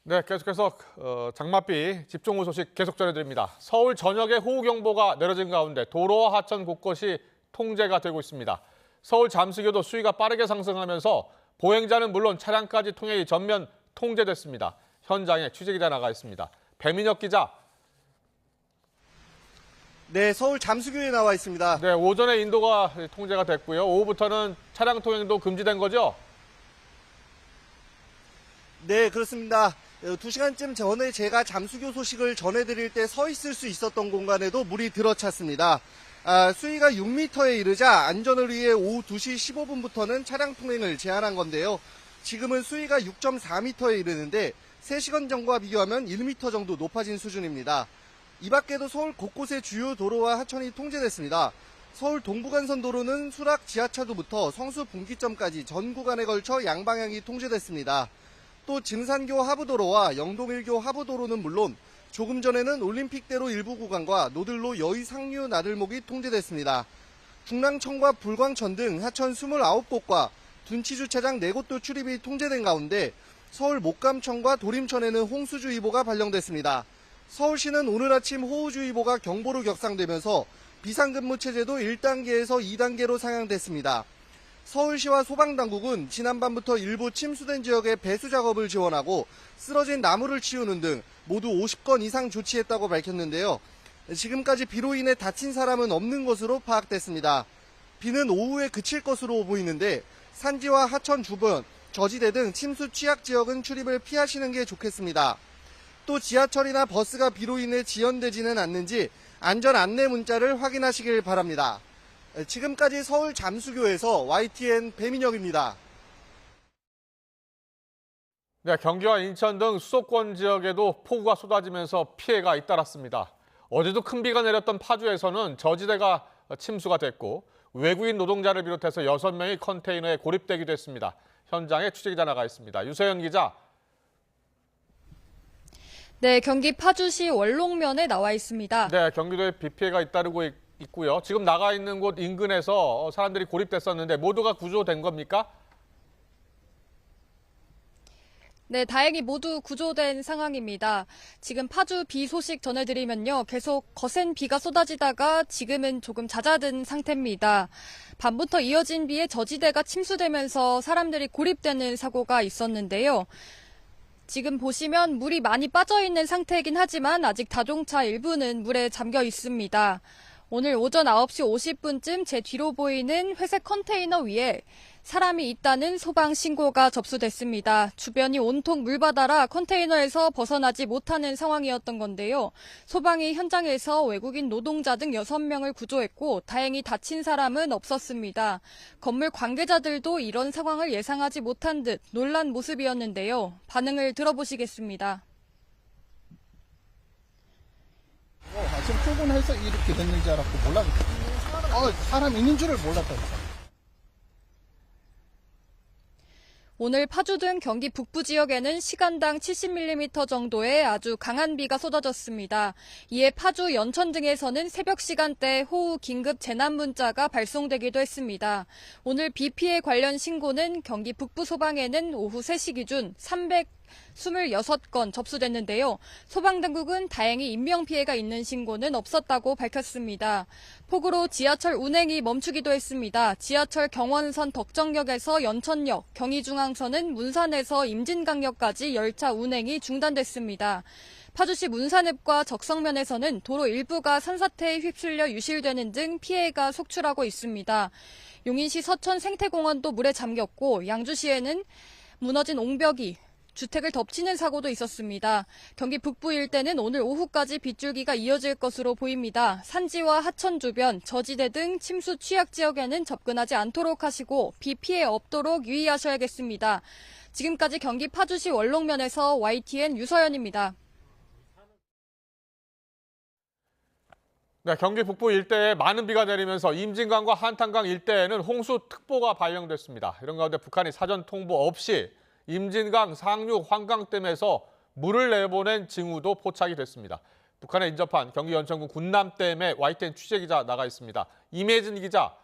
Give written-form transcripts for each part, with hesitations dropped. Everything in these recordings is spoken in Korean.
네, 계속해서 장맛비 집중호우 소식 계속 전해드립니다. 서울 전역에 호우경보가 내려진 가운데 도로와 하천 곳곳이 통제가 되고 있습니다. 서울 잠수교도 수위가 빠르게 상승하면서 보행자는 물론 차량까지 통행이 전면 통제됐습니다. 현장에 취재기자 나가 있습니다. 배민혁 기자. 네, 서울 잠수교에 나와 있습니다. 네, 오전에 인도가 통제가 됐고요. 오후부터는 차량 통행도 금지된 거죠? 네, 그렇습니다. 2시간쯤 전에 제가 잠수교 소식을 전해드릴 때 서 있을 수 있었던 공간에도 물이 들어찼습니다. 수위가 6m에 이르자 안전을 위해 오후 2시 15분부터는 차량 통행을 제한한 건데요. 지금은 수위가 6.4m에 이르는데 3시간 전과 비교하면 1m 정도 높아진 수준입니다. 이 밖에도 서울 곳곳의 주요 도로와 하천이 통제됐습니다. 서울 동부간선도로는 수락 지하차도부터 성수 분기점까지 전 구간에 걸쳐 양방향이 통제됐습니다. 또 증산교 하부도로와 영동 1교 하부도로는 물론 조금 전에는 올림픽대로 일부 구간과 노들로 여의 상류 나들목이 통제됐습니다. 중랑천과 불광천 등 하천 29곳과 둔치주차장 4곳도 출입이 통제된 가운데 서울 목감천과 도림천에는 홍수주의보가 발령됐습니다. 서울시는 오늘 아침 호우주의보가 경보로 격상되면서 비상근무 체제도 1단계에서 2단계로 상향됐습니다. 서울시와 소방당국은 지난밤부터 일부 침수된 지역에 배수 작업을 지원하고 쓰러진 나무를 치우는 등 모두 50건 이상 조치했다고 밝혔는데요. 지금까지 비로 인해 다친 사람은 없는 것으로 파악됐습니다. 비는 오후에 그칠 것으로 보이는데 산지와 하천 주변, 저지대 등 침수 취약 지역은 출입을 피하시는 게 좋겠습니다. 또 지하철이나 버스가 비로 인해 지연되지는 않는지 안전 안내 문자를 확인하시길 바랍니다. 지금까지 서울 잠수교에서 YTN 배민혁입니다. 네, 경기와 인천 등 수도권 지역에도 폭우가 쏟아지면서 피해가 잇따랐습니다. 어제도 큰 비가 내렸던 파주에서는 저지대가 침수가 됐고 외국인 노동자를 비롯해서 6명이 컨테이너에 고립되기도 했습니다. 현장에 취재기자 나가 있습니다. 유세연 기자. 네, 경기 파주시 월롱면에 나와 있습니다. 네, 경기도에 비 피해가 잇따르고 있고요. 지금 나가 있는 곳 인근에서 사람들이 고립됐었는데 모두가 구조된 겁니까? 네, 다행히 모두 구조된 상황입니다. 지금 파주 비 소식 전해드리면요. 계속 거센 비가 쏟아지다가 지금은 조금 잦아든 상태입니다. 밤부터 이어진 비에 저지대가 침수되면서 사람들이 고립되는 사고가 있었는데요. 지금 보시면 물이 많이 빠져있는 상태이긴 하지만 아직 자동차 일부는 물에 잠겨 있습니다. 오늘 오전 9시 50분쯤 제 뒤로 보이는 회색 컨테이너 위에 사람이 있다는 소방 신고가 접수됐습니다. 주변이 온통 물바다라 컨테이너에서 벗어나지 못하는 상황이었던 건데요. 소방이 현장에서 외국인 노동자 등 6명을 구조했고 다행히 다친 사람은 없었습니다. 건물 관계자들도 이런 상황을 예상하지 못한 듯 놀란 모습이었는데요. 반응을 들어보시겠습니다. 아침 출근해서 이렇게 됐는지 알았고 몰랐어요. 사람 있는 줄을 몰랐다니까. 오늘 파주 등 경기 북부 지역에는 시간당 70mm 정도의 아주 강한 비가 쏟아졌습니다. 이에 파주, 연천 등에서는 새벽 시간대 호우 긴급 재난 문자가 발송되기도 했습니다. 오늘 비 피해 관련 신고는 경기 북부 소방에는 오후 3시 기준 326건 접수됐는데요. 소방당국은 다행히 인명피해가 있는 신고는 없었다고 밝혔습니다. 폭우로 지하철 운행이 멈추기도 했습니다. 지하철 경원선 덕정역에서 연천역, 경의중앙선은 문산에서 임진강역까지 열차 운행이 중단됐습니다. 파주시 문산읍과 적성면에서는 도로 일부가 산사태에 휩쓸려 유실되는 등 피해가 속출하고 있습니다. 용인시 서천 생태공원도 물에 잠겼고 양주시에는 무너진 옹벽이 주택을 덮치는 사고도 있었습니다. 경기 북부 일대는 오늘 오후까지 빗줄기가 이어질 것으로 보입니다. 산지와 하천 주변, 저지대 등 침수 취약 지역에는 접근하지 않도록 하시고 비 피해 없도록 유의하셔야겠습니다. 지금까지 경기 파주시 월롱면에서 YTN 유서연입니다. 네, 경기 북부 일대에 많은 비가 내리면서 임진강과 한탄강 일대에는 홍수특보가 발령됐습니다. 이런 가운데 북한이 사전 통보 없이 임진강 상류 환강댐에서 물을 내보낸 징후도 포착이 됐습니다. 북한에 인접한 경기 연천군 군남댐에 YTN 취재기자 나가 있습니다. 임혜진 기자.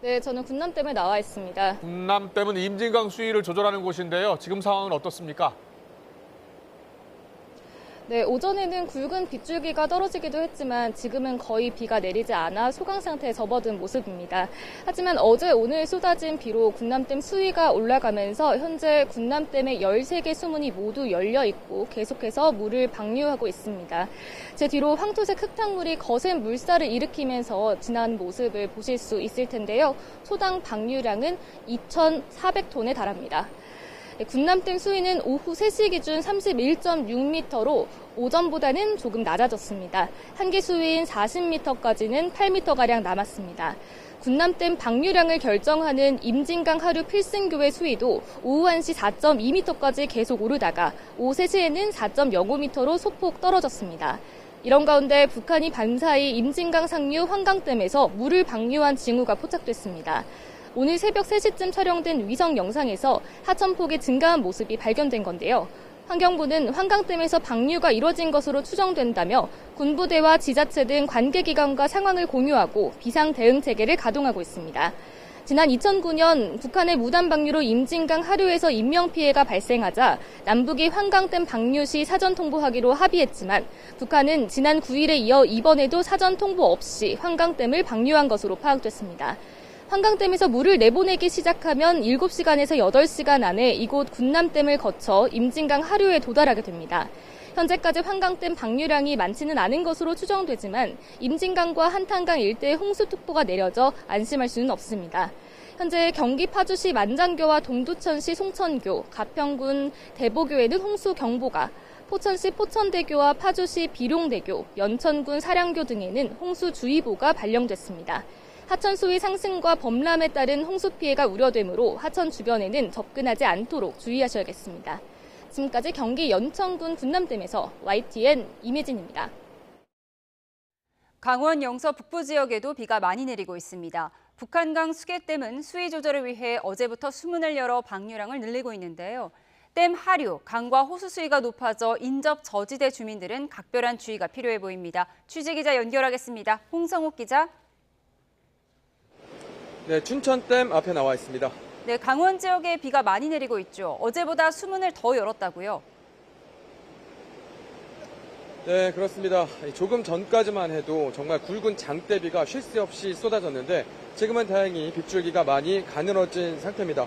네, 저는 군남댐에 나와 있습니다. 군남댐은 임진강 수위를 조절하는 곳인데요. 지금 상황은 어떻습니까? 네, 오전에는 굵은 빗줄기가 떨어지기도 했지만 지금은 거의 비가 내리지 않아 소강 상태에 접어든 모습입니다. 하지만 어제 오늘 쏟아진 비로 군남댐 수위가 올라가면서 현재 군남댐의 13개 수문이 모두 열려 있고 계속해서 물을 방류하고 있습니다. 제 뒤로 황토색 흙탕물이 거센 물살을 일으키면서 지난 모습을 보실 수 있을 텐데요. 초당 방류량은 2,400톤에 달합니다. 군남댐 수위는 오후 3시 기준 31.6m로 오전보다는 조금 낮아졌습니다. 한기 수위인 40m까지는 8m가량 남았습니다. 군남댐 방류량을 결정하는 임진강 하류 필승교의 수위도 오후 1시 4.2m까지 계속 오르다가 오후 3시에는 4.05m로 소폭 떨어졌습니다. 이런 가운데 북한이 밤사이 임진강 상류 환강댐에서 물을 방류한 징후가 포착됐습니다. 오늘 새벽 3시쯤 촬영된 위성 영상에서 하천폭이 증가한 모습이 발견된 건데요. 환경부는 환강댐에서 방류가 이뤄진 것으로 추정된다며 군부대와 지자체 등 관계기관과 상황을 공유하고 비상 대응 체계를 가동하고 있습니다. 지난 2009년 북한의 무단 방류로 임진강 하류에서 인명피해가 발생하자 남북이 환강댐 방류 시 사전 통보하기로 합의했지만 북한은 지난 9일에 이어 이번에도 사전 통보 없이 환강댐을 방류한 것으로 파악됐습니다. 환강댐에서 물을 내보내기 시작하면 7시간에서 8시간 안에 이곳 군남댐을 거쳐 임진강 하류에 도달하게 됩니다. 현재까지 환강댐 방류량이 많지는 않은 것으로 추정되지만 임진강과 한탄강 일대에 홍수특보가 내려져 안심할 수는 없습니다. 현재 경기 파주시 만장교와 동두천시 송천교, 가평군 대보교에는 홍수경보가, 포천시 포천대교와 파주시 비룡대교, 연천군 사량교 등에는 홍수주의보가 발령됐습니다. 하천 수위 상승과 범람에 따른 홍수 피해가 우려되므로 하천 주변에는 접근하지 않도록 주의하셔야겠습니다. 지금까지 경기 연천군 군남댐에서 YTN 임혜진입니다. 강원 영서 북부 지역에도 비가 많이 내리고 있습니다. 북한강 수계댐은 수위 조절을 위해 어제부터 수문을 열어 방류량을 늘리고 있는데요. 댐 하류, 강과 호수 수위가 높아져 인접 저지대 주민들은 각별한 주의가 필요해 보입니다. 취재기자 연결하겠습니다. 홍성욱 기자. 네, 춘천댐 앞에 나와 있습니다. 네, 강원 지역에 비가 많이 내리고 있죠. 어제보다 수문을 더 열었다고요? 네, 그렇습니다. 조금 전까지만 해도 정말 굵은 장대비가 쉴 새 없이 쏟아졌는데 지금은 다행히 빗줄기가 많이 가늘어진 상태입니다.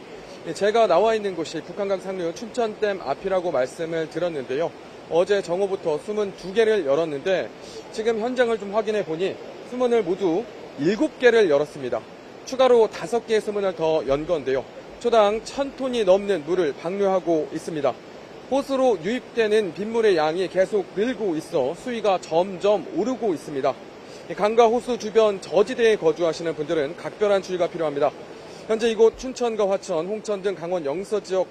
제가 나와 있는 곳이 북한강 상류 춘천댐 앞이라고 말씀을 드렸는데요. 어제 정오부터 수문 2개를 열었는데 지금 현장을 좀 확인해 보니 수문을 모두 7개를 열었습니다. 추가로 5개의 수문을 더 연 건데요. 초당 1,000톤이 넘는 물을 방류하고 있습니다. 호수로 유입되는 빗물의 양이 계속 늘고 있어 수위가 점점 오르고 있습니다. 강과 호수 주변 저지대에 거주하시는 분들은 각별한 주의가 필요합니다. 현재 이곳 춘천과 화천, 홍천 등 강원 영서 지역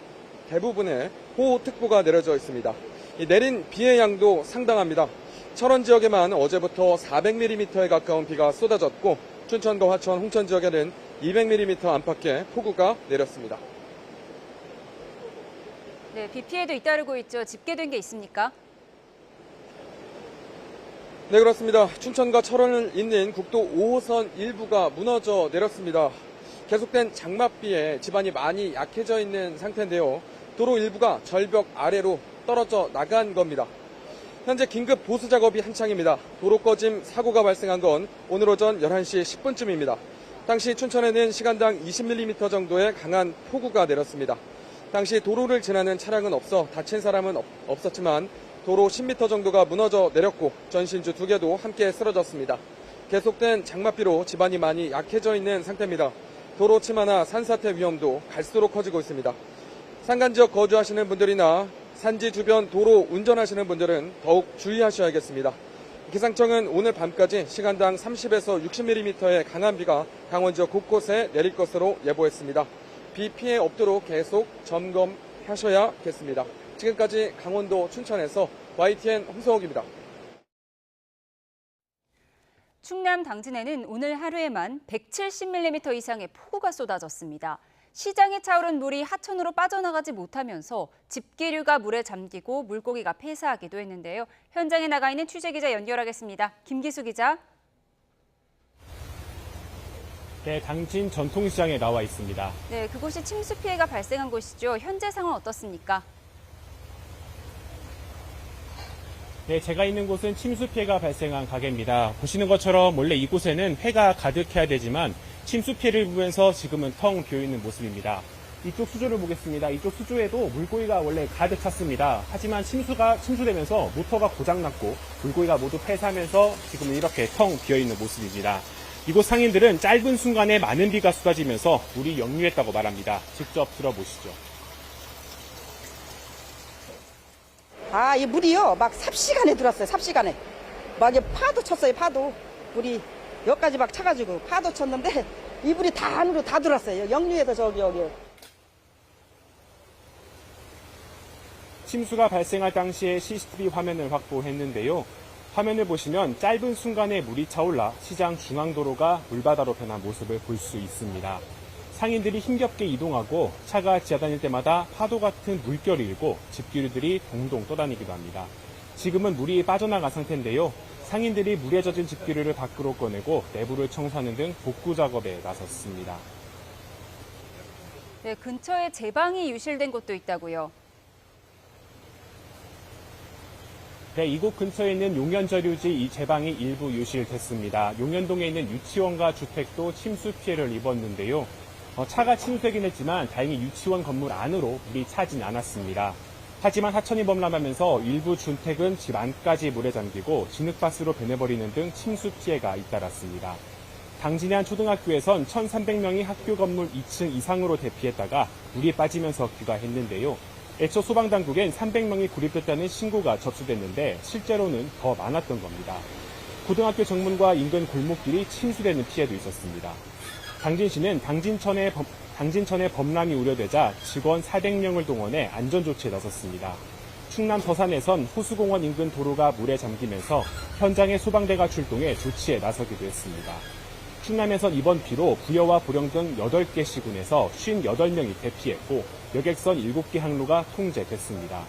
대부분에 호우특보가 내려져 있습니다. 내린 비의 양도 상당합니다. 철원 지역에만 어제부터 400mm에 가까운 비가 쏟아졌고 춘천과 화천, 홍천 지역에는 200mm 안팎의 폭우가 내렸습니다. 네, 비 피해도 잇따르고 있죠. 집계된 게 있습니까? 네, 그렇습니다. 춘천과 철원을 잇는 국도 5호선 일부가 무너져 내렸습니다. 계속된 장맛비에 지반이 많이 약해져 있는 상태인데요. 도로 일부가 절벽 아래로 떨어져 나간 겁니다. 현재 긴급 보수 작업이 한창입니다. 도로 꺼짐 사고가 발생한 건 오늘 오전 11시 10분쯤입니다. 당시 춘천에는 시간당 20mm 정도의 강한 폭우가 내렸습니다. 당시 도로를 지나는 차량은 없어 다친 사람은 없었지만 도로 10m 정도가 무너져 내렸고 전신주 2개도 함께 쓰러졌습니다. 계속된 장맛비로 지반이 많이 약해져 있는 상태입니다. 도로 침하나 산사태 위험도 갈수록 커지고 있습니다. 산간 지역 거주하시는 분들이나 산지 주변 도로 운전하시는 분들은 더욱 주의하셔야겠습니다. 기상청은 오늘 밤까지 시간당 30에서 60mm의 강한 비가 강원 지역 곳곳에 내릴 것으로 예보했습니다. 비 피해 없도록 계속 점검하셔야겠습니다. 지금까지 강원도 춘천에서 YTN 홍성욱입니다. 충남 당진에는 오늘 하루에만 170mm 이상의 폭우가 쏟아졌습니다. 시장에 차오른 물이 하천으로 빠져나가지 못하면서 집기류가 물에 잠기고 물고기가 폐사하기도 했는데요. 현장에 나가 있는 취재기자 연결하겠습니다. 김기수 기자. 네, 당진 전통시장에 나와 있습니다. 네, 그곳이 침수 피해가 발생한 곳이죠. 현재 상황 어떻습니까? 네, 제가 있는 곳은 침수 피해가 발생한 가게입니다. 보시는 것처럼 원래 이곳에는 회가 가득해야 되지만 침수 피해를 입으면서 지금은 텅 비어있는 모습입니다. 이쪽 수조를 보겠습니다. 이쪽 수조에도 물고기가 원래 가득 찼습니다. 하지만 침수되면서 모터가 고장났고 물고기가 모두 폐사하면서 지금은 이렇게 텅 비어있는 모습입니다. 이곳 상인들은 짧은 순간에 많은 비가 쏟아지면서 물이 역류했다고 말합니다. 직접 들어보시죠. 이 물이요, 막 삽시간에 들었어요, 삽시간에. 막 이게 파도 쳤어요, 파도. 물이 여기까지 막 차가지고 파도 쳤는데 이 물이 다 안으로 다 들었어요. 역류해서 여기. 침수가 발생할 당시에 CCTV 화면을 확보했는데요. 화면을 보시면 짧은 순간에 물이 차올라 시장 중앙도로가 물바다로 변한 모습을 볼 수 있습니다. 상인들이 힘겹게 이동하고 차가 지나다닐 때마다 파도 같은 물결이 일고 집기류들이 동동 떠다니기도 합니다. 지금은 물이 빠져나간 상태인데요. 상인들이 물에 젖은 집기류를 밖으로 꺼내고 내부를 청소하는 등 복구 작업에 나섰습니다. 네, 근처에 제방이 유실된 곳도 있다고요. 네, 이곳 근처에 있는 용현저류지 이 제방이 일부 유실됐습니다. 용현동에 있는 유치원과 주택도 침수 피해를 입었는데요. 차가 침수되긴 했지만 다행히 유치원 건물 안으로 물이 차진 않았습니다. 하지만 하천이 범람하면서 일부 주택은 집 안까지 물에 잠기고 진흙밭으로 변해버리는 등 침수 피해가 잇따랐습니다. 당진의 한 초등학교에선 1,300명이 학교 건물 2층 이상으로 대피했다가 물이 빠지면서 귀가했는데요. 애초 소방당국엔 300명이 구립됐다는 신고가 접수됐는데 실제로는 더 많았던 겁니다. 고등학교 정문과 인근 골목길이 침수되는 피해도 있었습니다. 당진시는 당진천의 범람이 우려되자 직원 400명을 동원해 안전조치에 나섰습니다. 충남 서산에선 호수공원 인근 도로가 물에 잠기면서 현장에 소방대가 출동해 조치에 나서기도 했습니다. 충남에선 이번 비로 부여와 보령 등 8개 시군에서 58명이 대피했고 여객선 7개 항로가 통제됐습니다.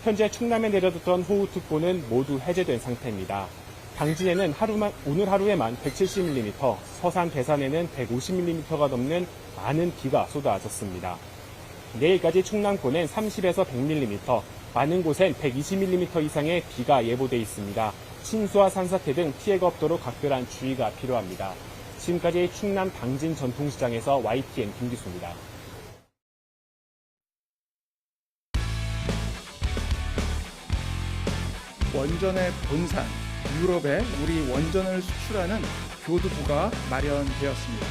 현재 충남에 내려졌던 호우특보는 모두 해제된 상태입니다. 당진에는 오늘 하루에만 170mm, 서산, 대산에는 150mm가 넘는 많은 비가 쏟아졌습니다. 내일까지 충남권엔 30에서 100mm, 많은 곳엔 120mm 이상의 비가 예보돼 있습니다. 침수와 산사태 등 피해가 없도록 각별한 주의가 필요합니다. 지금까지 충남 당진 전통시장에서 YTN 김기수입니다. 원전의 본산, 유럽에 우리 원전을 수출하는 교두부가 마련되었습니다.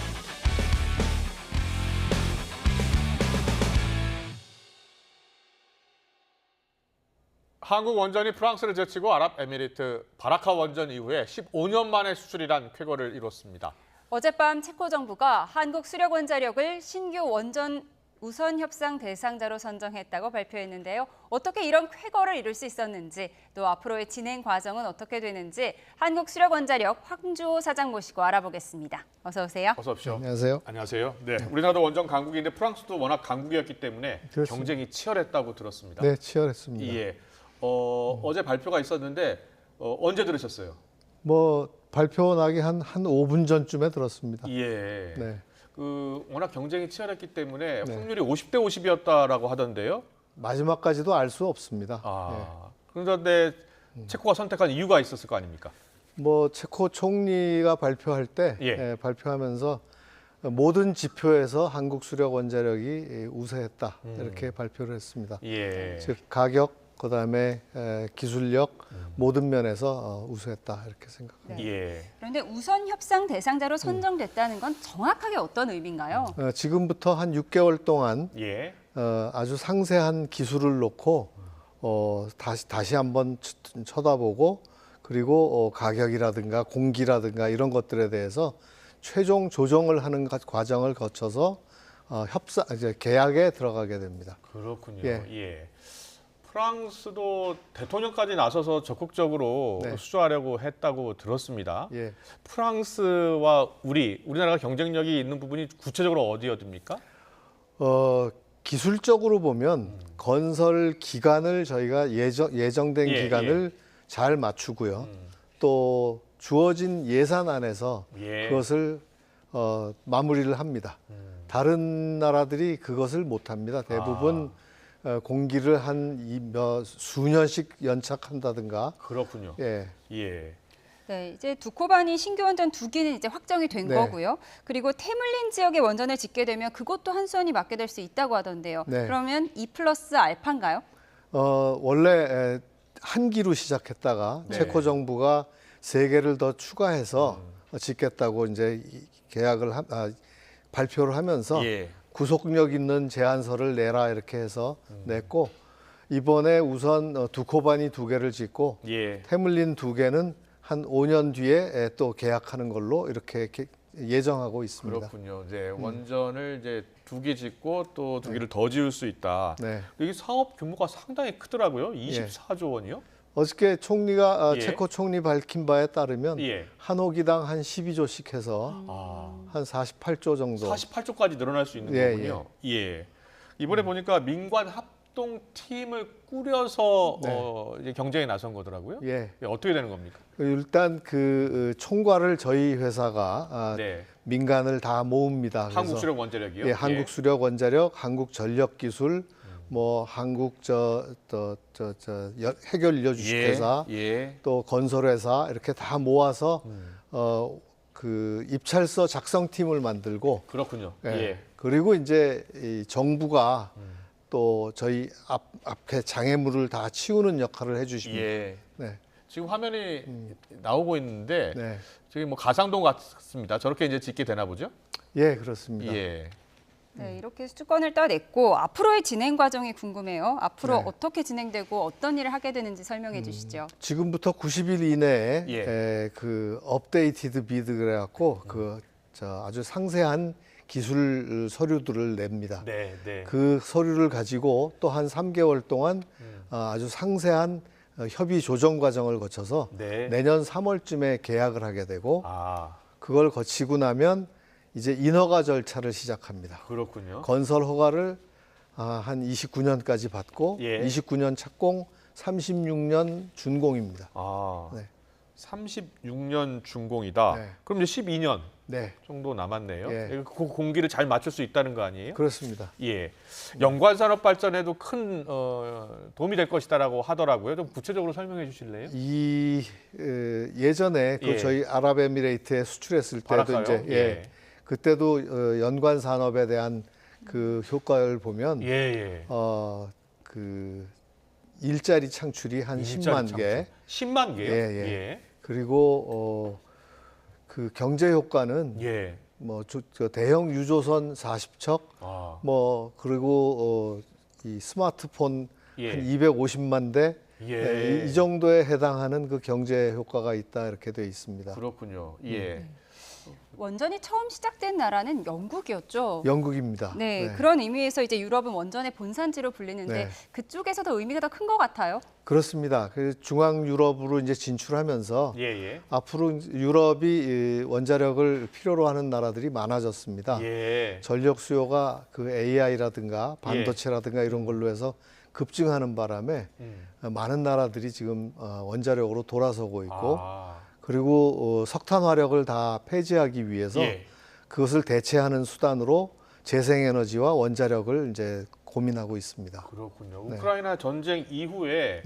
한국 원전이 프랑스를 제치고 아랍에미리트 바라카 원전 이후에 15년 만에 수출이란 쾌거를 이뤘습니다. 어젯밤 체코 정부가 한국 수력 원자력을 신규 원전 우선 협상 대상자로 선정했다고 발표했는데요. 어떻게 이런 쾌거를 이룰 수 있었는지, 또 앞으로의 진행 과정은 어떻게 되는지 한국수력원자력 황주호 사장 모시고 알아보겠습니다. 어서 오세요. 어서 오십시오. 안녕하세요. 안녕하세요. 네, 우리나라도 원전 강국인데 프랑스도 워낙 강국이었기 때문에 그렇습니다. 경쟁이 치열했다고 들었습니다. 네, 치열했습니다. 예. 어제 발표가 있었는데 언제 들으셨어요? 발표 나기 한 5분 전쯤에 들었습니다. 예. 네. 워낙 경쟁이 치열했기 때문에 네. 확률이 50대 50이었다라고 하던데요. 마지막까지도 알 수 없습니다. 그런데 체코가 선택한 이유가 있었을 거 아닙니까? 체코 총리가 발표할 때 발표하면서 모든 지표에서 한국 수력 원자력이 우세했다 이렇게 발표를 했습니다. 예. 즉 가격, 그다음에 기술력 모든 면에서 우수했다 이렇게 생각합니다. 네. 예. 그런데 우선 협상 대상자로 선정됐다는 건 정확하게 어떤 의미인가요? 지금부터 한 6개월 동안 예. 아주 상세한 기술을 놓고 다시 한번 쳐다보고 그리고 가격이라든가 공기라든가 이런 것들에 대해서 최종 조정을 하는 과정을 거쳐서 이제 계약에 들어가게 됩니다. 그렇군요. 예. 예. 프랑스도 대통령까지 나서서 적극적으로 네. 수주하려고 했다고 들었습니다. 예. 프랑스와 우리나라가 경쟁력이 있는 부분이 구체적으로 어디입니까? 기술적으로 보면 건설 기간을 저희가 예정된 기간을 잘 맞추고요. 또 주어진 예산 안에서 그것을 마무리를 합니다. 다른 나라들이 그것을 못합니다. 대부분 공기를 수년씩 연착한다든가. 그렇군요. 예. 예. 네, 이제 두코바니 신규 원전 2기는 이제 확정이 된 네. 거고요. 그리고 테물린 지역에 원전을 짓게 되면 그것도 한수원이 맡게 될 수 있다고 하던데요. 네. 그러면 2+알파인가요? 원래 한 기로 시작했다가 네. 체코 정부가 3개를 더 추가해서 짓겠다고 이제 계약을 발표를 하면서 예. 구속력 있는 제안서를 내라 이렇게 해서 냈고, 이번에 우선 두코바니 2개를 짓고 예. 테물린 2개는 한 5년 뒤에 또 계약하는 걸로 이렇게 예정하고 있습니다. 그렇군요. 이제 원전을 이제 2개 짓고 또 2개를 더 지을 수 있다. 네. 이게 사업 규모가 상당히 크더라고요. 24조 원이요? 어저께 총리가 예. 체코 총리 밝힌 바에 따르면 예. 한 호기당 한 12조씩 해서 한 48조 정도. 48조까지 늘어날 수 있는 예, 거군요. 예. 이번에 보니까 민관 합동 팀을 꾸려서 네. 이제 경쟁에 나선 거더라고요. 예. 어떻게 되는 겁니까? 일단 그 총괄을 저희 회사가 네. 민간을 다 모읍니다. 그래서 한국수력원자력이요? 예, 한국수력원자력, 한국전력기술, 뭐 한국 해결인력주식회사, 예. 또 건설회사 이렇게 다 모아서 그 입찰서 작성팀을 만들고, 그렇군요. 예. 예. 그리고 이제 이 정부가 또 저희 앞에 장애물을 다 치우는 역할을 해주십니다. 예. 네. 지금 화면이 나오고 있는데 네. 지금 뭐 가상동 같습니다. 저렇게 이제 짓게 되나 보죠? 예, 그렇습니다. 예. 네, 이렇게 수주권을 따냈고 앞으로의 진행 과정이 궁금해요. 앞으로 네. 어떻게 진행되고 어떤 일을 하게 되는지 설명해 주시죠. 지금부터 90일 이내에 예. 그 업데이티드 비드 그래갖고 아주 상세한 기술 서류들을 냅니다. 네, 네. 그 서류를 가지고 또 한 3개월 동안 아주 상세한 협의 조정 과정을 거쳐서 네. 내년 3월쯤에 계약을 하게 되고, 아, 그걸 거치고 나면 이제 인허가 절차를 시작합니다. 그렇군요. 건설 허가를 한 29년까지 받고, 예. 29년 착공, 36년 준공입니다. 아, 네. 36년 준공이다. 네. 그럼 이제 12년 네, 정도 남았네요. 예. 그 공기를 잘 맞출 수 있다는 거 아니에요? 그렇습니다. 예. 연관 산업 발전에도 큰 도움이 될 것이다라고 하더라고요. 좀 구체적으로 설명해 주실래요? 예전에 예. 저희 아랍에미레이트에 수출했을 때도 바라카요? 이제 그때도 연관 산업에 대한 그 효과를 보면 예. 그 일자리 창출이 한 10만 개, 10만 개요? 예. 그리고 그 경제 효과는 예. 뭐 저 대형 유조선 40척, 아. 뭐 그리고 이 스마트폰 예. 한 250만 대, 예. 이 정도에 해당하는 그 경제 효과가 있다 이렇게 되어 있습니다. 그렇군요. 예. 원전이 처음 시작된 나라는 영국이었죠. 영국입니다. 네, 그런 의미에서 이제 유럽은 원전의 본산지로 불리는데 네. 그쪽에서도 의미가 더 큰 것 같아요. 그렇습니다. 그 중앙 유럽으로 이제 진출하면서 예. 앞으로 유럽이 이 원자력을 필요로 하는 나라들이 많아졌습니다. 예. 전력 수요가 그 AI라든가 반도체라든가 이런 걸로 해서 급증하는 바람에 많은 나라들이 지금 원자력으로 돌아서고 있고, 그리고 석탄 화력을 다 폐지하기 위해서 그것을 대체하는 수단으로 재생에너지와 원자력을 이제 고민하고 있습니다. 그렇군요. 우크라이나 전쟁 이후에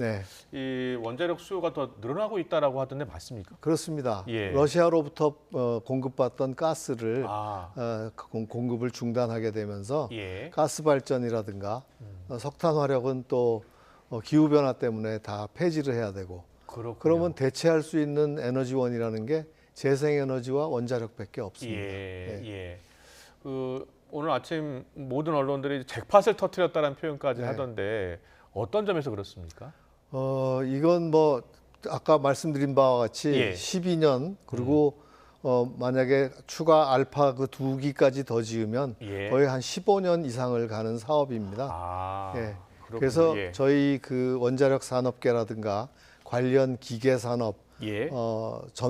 이 원자력 수요가 더 늘어나고 있다라고 하던데 맞습니까? 그렇습니다. 예. 러시아로부터 공급받던 가스를 아. 공급을 중단하게 되면서 예. 가스 발전이라든가 석탄 화력은 또 기후 변화 때문에 다 폐지를 해야 되고, 그렇군요. 그러면 대체할 수 있는 에너지원이라는 게 재생에너지와 원자력밖에 없습니다. 예. 그 오늘 아침 모든 언론들이 잭팟을 터뜨렸다는 표현까지 하던데 어떤 점에서 그렇습니까? 이건 뭐 아까 말씀드린 바와 같이 12년 그리고 만약에 추가 알파 그 2기까지 더 지으면 거의 한 15년 이상을 가는 사업입니다. 그래서 저희 그 원자력 산업계라든가 관련 기계 산업,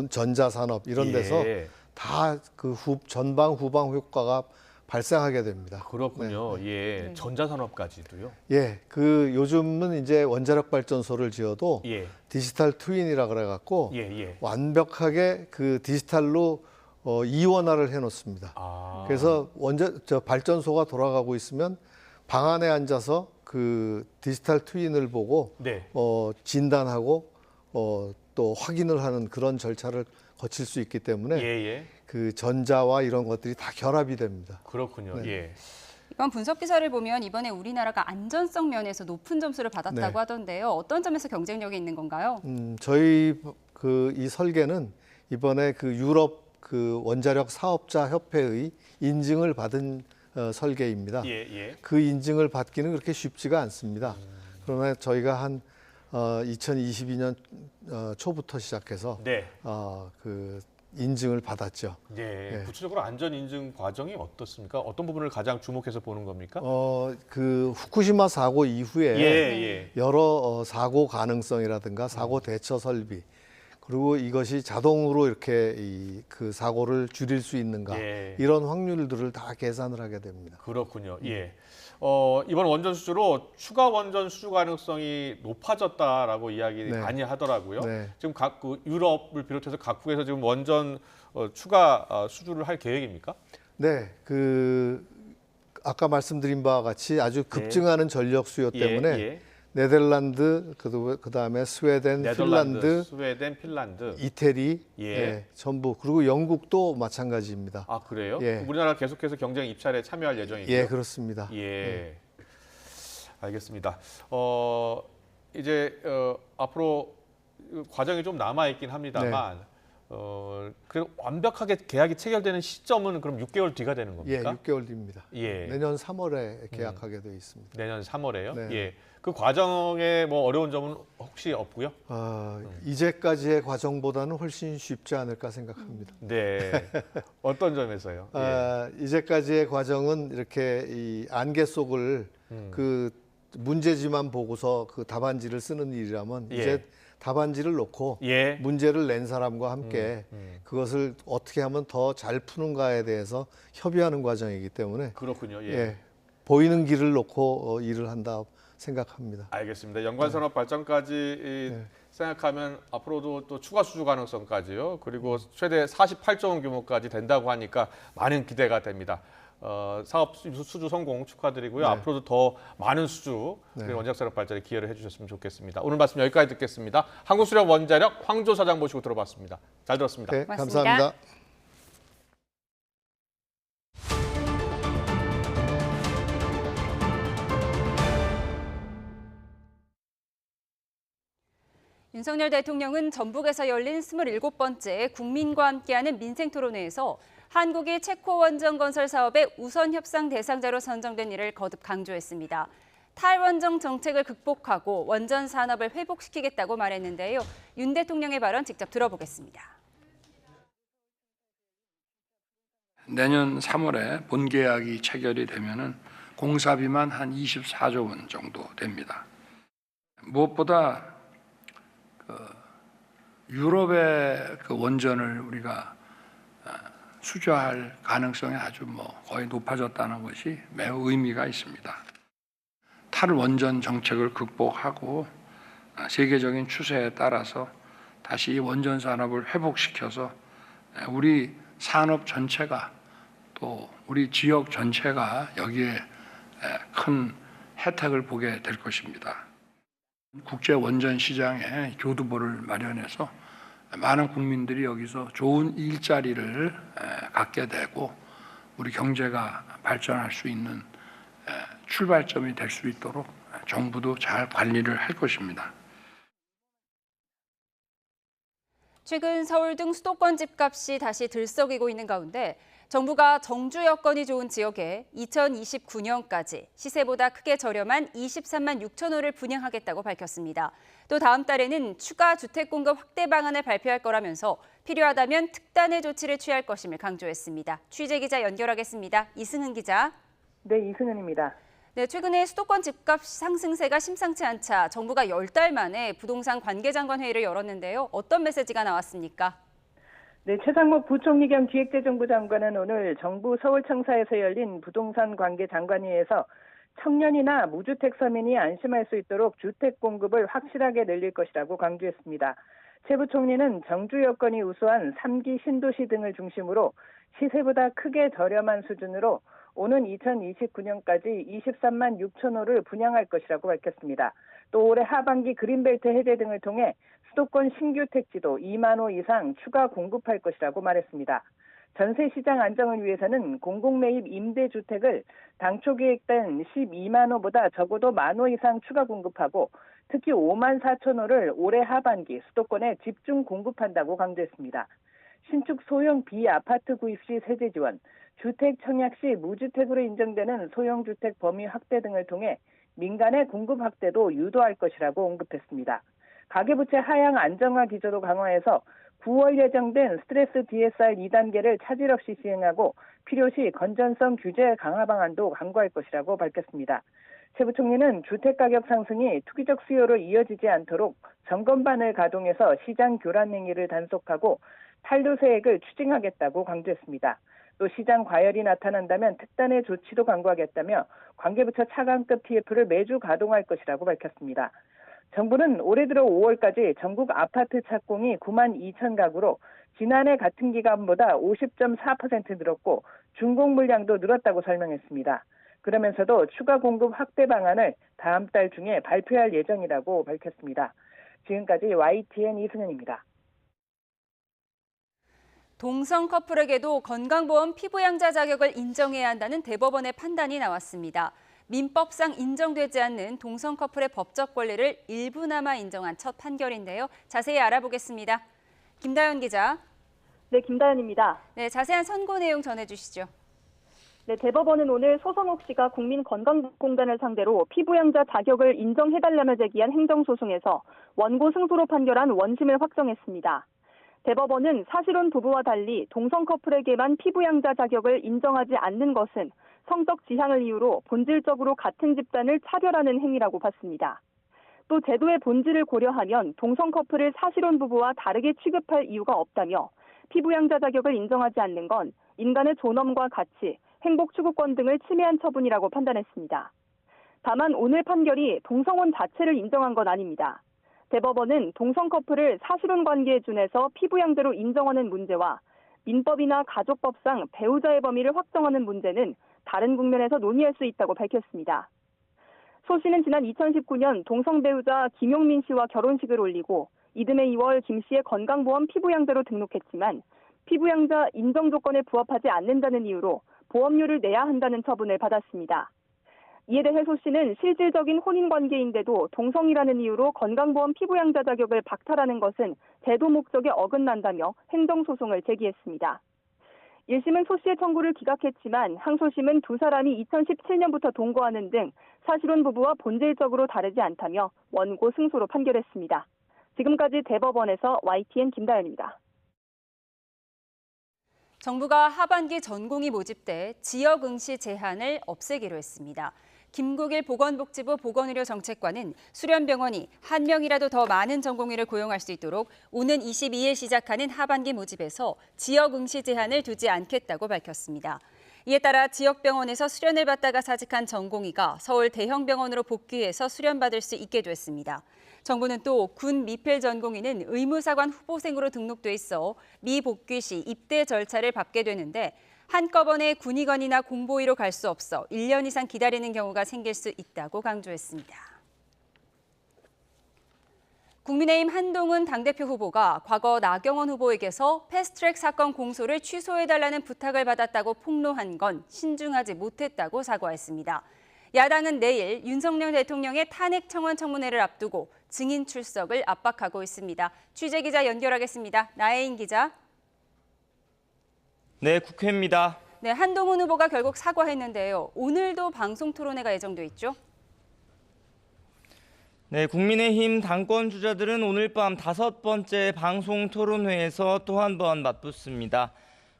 전자 산업 이런 데서 다 그 전방 후방 효과가 발생하게 됩니다. 그렇군요. 전자산업까지도요. 그 요즘은 이제 원자력 발전소를 지어도 디지털 트윈이라 그래갖고 완벽하게 그 디지털로 이원화를 해놓습니다. 그래서 발전소가 돌아가고 있으면 방 안에 앉아서 그 디지털 트윈을 보고 네. 진단하고 또 확인을 하는 그런 절차를 거칠 수 있기 때문에 그 전자와 이런 것들이 다 결합이 됩니다. 그렇군요. 네. 예. 이번 분석 기사를 보면 이번에 우리나라가 안전성 면에서 높은 점수를 받았다고 네. 하던데요. 어떤 점에서 경쟁력이 있는 건가요? 저희 이 설계는 이번에 그 유럽 그 원자력 사업자 협회의 인증을 받은 설계입니다. 그 인증을 받기는 그렇게 쉽지가 않습니다. 그러나 저희가 한 2022년 초부터 시작해서 네. 그 인증을 받았죠. 네. 구체적으로 안전 인증 과정이 어떻습니까? 어떤 부분을 가장 주목해서 보는 겁니까? 그 후쿠시마 사고 이후에 예. 여러 사고 가능성이라든가 사고 대처 설비 그리고 이것이 자동으로 이렇게 그 사고를 줄일 수 있는가 이런 확률들을 다 계산을 하게 됩니다. 그렇군요. 예. 이번 원전 수주로 추가 원전 수주 가능성이 높아졌다라고 이야기 네. 많이 하더라고요. 네. 지금 유럽을 비롯해서 각국에서 지금 원전 추가 수주를 할 계획입니까? 네, 아까 말씀드린 바와 같이 아주 급증하는 전력 수요 때문에 네덜란드, 그다음에 스웨덴, 핀란드, 이태리, 전부 그리고 영국도 마찬가지입니다. 아 그래요? 우리나라 계속해서 경쟁 입찰에 참여할 예정이고요. 예, 그렇습니다. 알겠습니다. 이제 앞으로 과정이 좀 남아 있긴 합니다만. 그 완벽하게 계약이 체결되는 시점은 그럼 6개월 뒤가 되는 겁니까? 예, 6개월 뒤입니다. 내년 3월에 계약하게 되어 있습니다. 내년 3월에요? 네. 예. 그 과정에 뭐 어려운 점은 혹시 없고요? 이제까지의 과정보다는 훨씬 쉽지 않을까 생각합니다. 네. 어떤 점에서요? 이제까지의 과정은 이렇게 이 안개 속을 그 문제지만 보고서 그 답안지를 쓰는 일이라면 이제 답안지를 놓고 문제를 낸 사람과 함께 그것을 어떻게 하면 더 잘 푸는가에 대해서 협의하는 과정이기 때문에 그렇군요. 보이는 길을 놓고 일을 한다 생각합니다. 알겠습니다. 연관산업 발전까지 생각하면 앞으로도 또 추가 수주 가능성까지요. 그리고 최대 48조 원 규모까지 된다고 하니까 많은 기대가 됩니다. 사업 수주 성공 축하드리고요. 앞으로도 더 많은 수주 그리고 원자력산업 발전에 기여를 해주셨으면 좋겠습니다. 오늘 말씀 여기까지 듣겠습니다. 한국수력원자력 황조 사장 모시고 들어봤습니다. 잘 들었습니다. 네, 감사합니다. 윤석열 대통령은 전북에서 열린 27번째 국민과 함께하는 민생토론회에서 한국이 체코 원전 건설 사업의 우선 협상 대상자로 선정된 일을 거듭 강조했습니다. 탈원전 정책을 극복하고 원전 산업을 회복시키겠다고 말했는데요. 윤 대통령의 발언 직접 들어보겠습니다. 내년 3월에 본계약이 체결이 되면은 공사비만 한 24조 원 정도 됩니다. 무엇보다 유럽의 그 원전을 우리가 수주할 가능성이 아주 거의 높아졌다는 것이 매우 의미가 있습니다. 탈원전 정책을 극복하고 세계적인 추세에 따라서 다시 원전 산업을 회복시켜서 우리 산업 전체가 또 우리 지역 전체가 여기에 큰 혜택을 보게 될 것입니다. 국제 원전 시장에 교두보를 마련해서 많은 국민들이 여기서 좋은 일자리를 갖게 되고 우리 경제가 발전할 수 있는 출발점이 될 수 있도록 정부도 잘 관리를 할 것입니다. 최근 서울 등 수도권 집값이 다시 들썩이고 있는 가운데 정부가 정주 여건이 좋은 지역에 2029년까지 시세보다 크게 저렴한 23만 6천 호를 분양하겠다고 밝혔습니다. 또 다음 달에는 추가 주택 공급 확대 방안을 발표할 거라면서 필요하다면 특단의 조치를 취할 것임을 강조했습니다. 취재 기자 연결하겠습니다. 이승은 기자. 네, 이승은입니다. 네, 최근에 수도권 집값 상승세가 심상치 않자 정부가 10달 만에 부동산 관계장관 회의를 열었는데요. 어떤 메시지가 나왔습니까? 네, 최상목 부총리 겸 기획재정부 장관은 오늘 정부 서울청사에서 열린 부동산 관계장관회의에서 청년이나 무주택 서민이 안심할 수 있도록 주택 공급을 확실하게 늘릴 것이라고 강조했습니다. 최 부총리는 정주 여건이 우수한 3기 신도시 등을 중심으로 시세보다 크게 저렴한 수준으로 오는 2029년까지 23만 6천 호를 분양할 것이라고 밝혔습니다. 또 올해 하반기 그린벨트 해제 등을 통해 수도권 신규 택지도 2만 호 이상 추가 공급할 것이라고 말했습니다. 전세 시장 안정을 위해서는 공공매입 임대주택을 당초 계획된 12만 호보다 적어도 1만 호 이상 추가 공급하고 특히 5만 4천 호를 올해 하반기 수도권에 집중 공급한다고 강조했습니다. 신축 소형 비아파트 구입 시 세제 지원, 주택 청약 시 무주택으로 인정되는 소형주택 범위 확대 등을 통해 민간의 공급 확대도 유도할 것이라고 언급했습니다. 가계부채 하향 안정화 기조도 강화해서 9월 예정된 스트레스 DSR 2단계를 차질 없이 시행하고 필요시 건전성 규제 강화 방안도 강구할 것이라고 밝혔습니다. 최 부총리는 주택가격 상승이 투기적 수요로 이어지지 않도록 점검반을 가동해서 시장 교란 행위를 단속하고 탈루세액을 추징하겠다고 강조했습니다. 또 시장 과열이 나타난다면 특단의 조치도 강구하겠다며 관계부처 차관급 TF를 매주 가동할 것이라고 밝혔습니다. 정부는 올해 들어 5월까지 전국 아파트 착공이 9만 2천 가구로 지난해 같은 기간보다 50.4% 늘었고 준공 물량도 늘었다고 설명했습니다. 그러면서도 추가 공급 확대 방안을 다음 달 중에 발표할 예정이라고 밝혔습니다. 지금까지 YTN 이승현입니다. 동성 커플에게도 건강보험 피부양자 자격을 인정해야 한다는 대법원의 판단이 나왔습니다. 민법상 인정되지 않는 동성 커플의 법적 권리를 일부나마 인정한 첫 판결인데요. 자세히 알아보겠습니다. 김다연 기자. 네, 김다연입니다. 네, 자세한 선고 내용 전해주시죠. 네, 대법원은 오늘 소성옥 씨가 국민건강보험공단을 상대로 피부양자 자격을 인정해달라며 제기한 행정소송에서 원고 승소로 판결한 원심을 확정했습니다. 대법원은 사실혼 부부와 달리 동성 커플에게만 피부양자 자격을 인정하지 않는 것은 성적 지향을 이유로 본질적으로 같은 집단을 차별하는 행위라고 봤습니다. 또 제도의 본질을 고려하면 동성 커플을 사실혼 부부와 다르게 취급할 이유가 없다며 피부양자 자격을 인정하지 않는 건 인간의 존엄과 가치, 행복 추구권 등을 침해한 처분이라고 판단했습니다. 다만 오늘 판결이 동성혼 자체를 인정한 건 아닙니다. 대법원은 동성 커플을 사실혼 관계에 준해서 피부양자로 인정하는 문제와 민법이나 가족법상 배우자의 범위를 확정하는 문제는 다른 국면에서 논의할 수 있다고 밝혔습니다. 소 씨는 지난 2019년 동성 배우자 김용민 씨와 결혼식을 올리고 이듬해 2월 김 씨의 건강보험 피부양자로 등록했지만 피부양자 인정 조건에 부합하지 않는다는 이유로 보험료를 내야 한다는 처분을 받았습니다. 이에 대해 소 씨는 실질적인 혼인관계인데도 동성이라는 이유로 건강보험 피부양자 자격을 박탈하는 것은 제도 목적에 어긋난다며 행정소송을 제기했습니다. 1심은 소 씨의 청구를 기각했지만 항소심은 두 사람이 2017년부터 동거하는 등 사실혼 부부와 본질적으로 다르지 않다며 원고 승소로 판결했습니다. 지금까지 대법원에서 YTN 김다연입니다. 정부가 하반기 전공의 모집때 지역 응시 제한을 없애기로 했습니다. 김국일 보건복지부 보건의료정책관은 수련병원이 한 명이라도 더 많은 전공의를 고용할 수 있도록 오는 22일 시작하는 하반기 모집에서 지역 응시 제한을 두지 않겠다고 밝혔습니다. 이에 따라 지역병원에서 수련을 받다가 사직한 전공의가 서울 대형병원으로 복귀해서 수련받을 수 있게 됐습니다. 정부는 또 군 미필 전공의는 의무사관 후보생으로 등록돼 있어 미복귀 시 입대 절차를 밟게 되는데 한꺼번에 군의관이나 공보위로 갈 수 없어 1년 이상 기다리는 경우가 생길 수 있다고 강조했습니다. 국민의힘 한동훈 당대표 후보가 과거 나경원 후보에게서 패스트트랙 사건 공소를 취소해달라는 부탁을 받았다고 폭로한 건 신중하지 못했다고 사과했습니다. 야당은 내일 윤석열 대통령의 탄핵 청원 청문회를 앞두고 증인 출석을 압박하고 있습니다. 취재기자 연결하겠습니다. 나혜인 기자. 네, 국회입니다. 네, 한동훈 후보가 결국 사과했는데요. 오늘도 방송 토론회가 예정돼 있죠? 네, 국민의힘 당권 주자들은 오늘 밤 5번째 방송 토론회에서 또 한 번 맞붙습니다.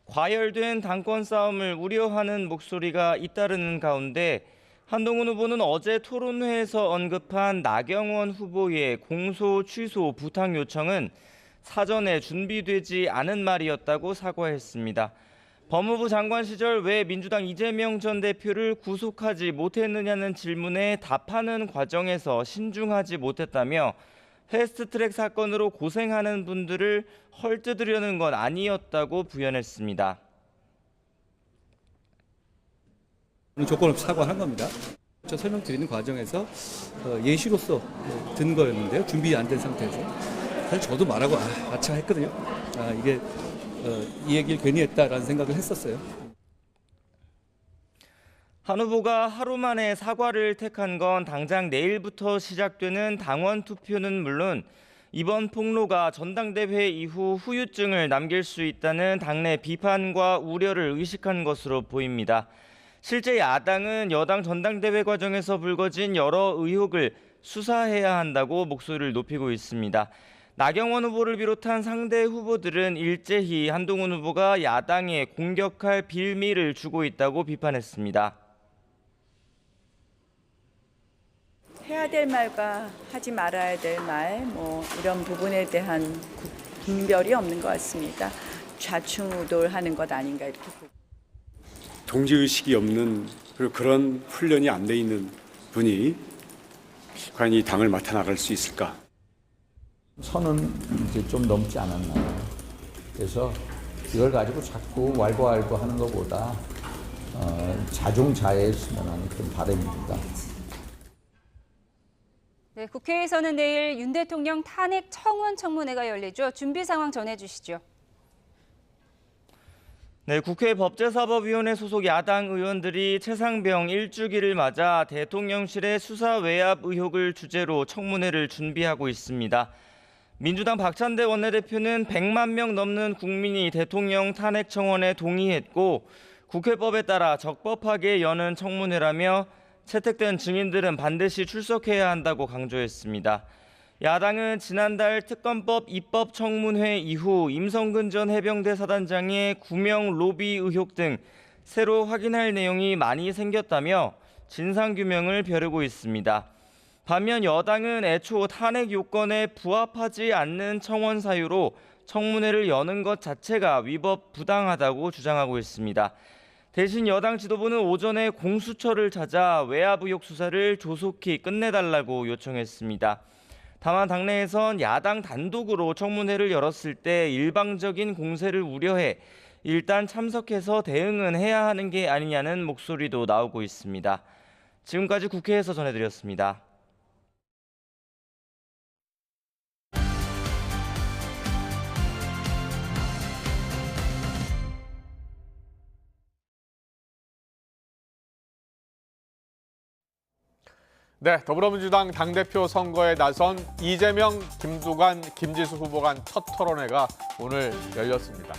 과열된 당권 싸움을 우려하는 목소리가 잇따르는 가운데 한동훈 후보는 어제 토론회에서 언급한 나경원 후보의 공소 취소 부탁 요청은 사전에 준비되지 않은 말이었다고 사과했습니다. 법무부 장관 시절 왜 민주당 이재명 전 대표를 구속하지 못했느냐는 질문에 답하는 과정에서 신중하지 못했다며 패스트트랙 사건으로 고생하는 분들을 헐뜯으려는 건 아니었다고 부연했습니다. 조건 없이 사과한 겁니다. 저 설명드리는 과정에서 예시로서 든 거였는데요. 준비 안 된 상태에서. 사실 저도 말하고 아차 했거든요. 이게 이 얘기를 괜히 했다라는 생각을 했었어요. 한 후보가 하루 만에 사과를 택한 건 당장 내일부터 시작되는 당원 투표는 물론 이번 폭로가 전당대회 이후 후유증을 남길 수 있다는 당내 비판과 우려를 의식한 것으로 보입니다. 실제 야당은 여당 전당대회 과정에서 불거진 여러 의혹을 수사해야 한다고 목소리를 높이고 있습니다. 나경원 후보를 비롯한 상대 후보들은 일제히 한동훈 후보가 야당에 공격할 빌미를 주고 있다고 비판했습니다. 해야 될 말과 하지 말아야 될 말, 이런 부분에 대한 분별이 없는 것 같습니다. 좌충우돌하는 것 아닌가 이렇게 보고. 동지의식이 없는 그리고 그런 훈련이 안 돼 있는 분이 과연 이 당을 맡아 나갈 수 있을까? 선은 이제 좀 넘지 않았나. 그래서 이걸 가지고 자꾸 왈가왈부 하는 것보다 자중자애했으면 하는 그런 바람입니다. 네, 국회에서는 내일 윤 대통령 탄핵 청원 청문회가 열리죠. 준비 상황 전해주시죠. 네, 국회 법제사법위원회 소속 야당 의원들이 최상병 1주기를 맞아 대통령실의 수사 외압 의혹을 주제로 청문회를 준비하고 있습니다. 민주당 박찬대 원내대표는 100만 명 넘는 국민이 대통령 탄핵 청원에 동의했고 국회법에 따라 적법하게 여는 청문회라며 채택된 증인들은 반드시 출석해야 한다고 강조했습니다. 야당은 지난달 특검법 입법 청문회 이후 임성근 전 해병대 사단장의 구명 로비 의혹 등 새로 확인할 내용이 많이 생겼다며 진상규명을 벼르고 있습니다. 반면 여당은 애초 탄핵 요건에 부합하지 않는 청원 사유로 청문회를 여는 것 자체가 위법 부당하다고 주장하고 있습니다. 대신 여당 지도부는 오전에 공수처를 찾아 외압 의혹 수사를 조속히 끝내달라고 요청했습니다. 다만 당내에선 야당 단독으로 청문회를 열었을 때 일방적인 공세를 우려해 일단 참석해서 대응은 해야 하는 게 아니냐는 목소리도 나오고 있습니다. 지금까지 국회에서 전해드렸습니다. 네, 더불어민주당 당대표 선거에 나선 이재명, 김두관, 김지수 후보 간 첫 토론회가 오늘 열렸습니다.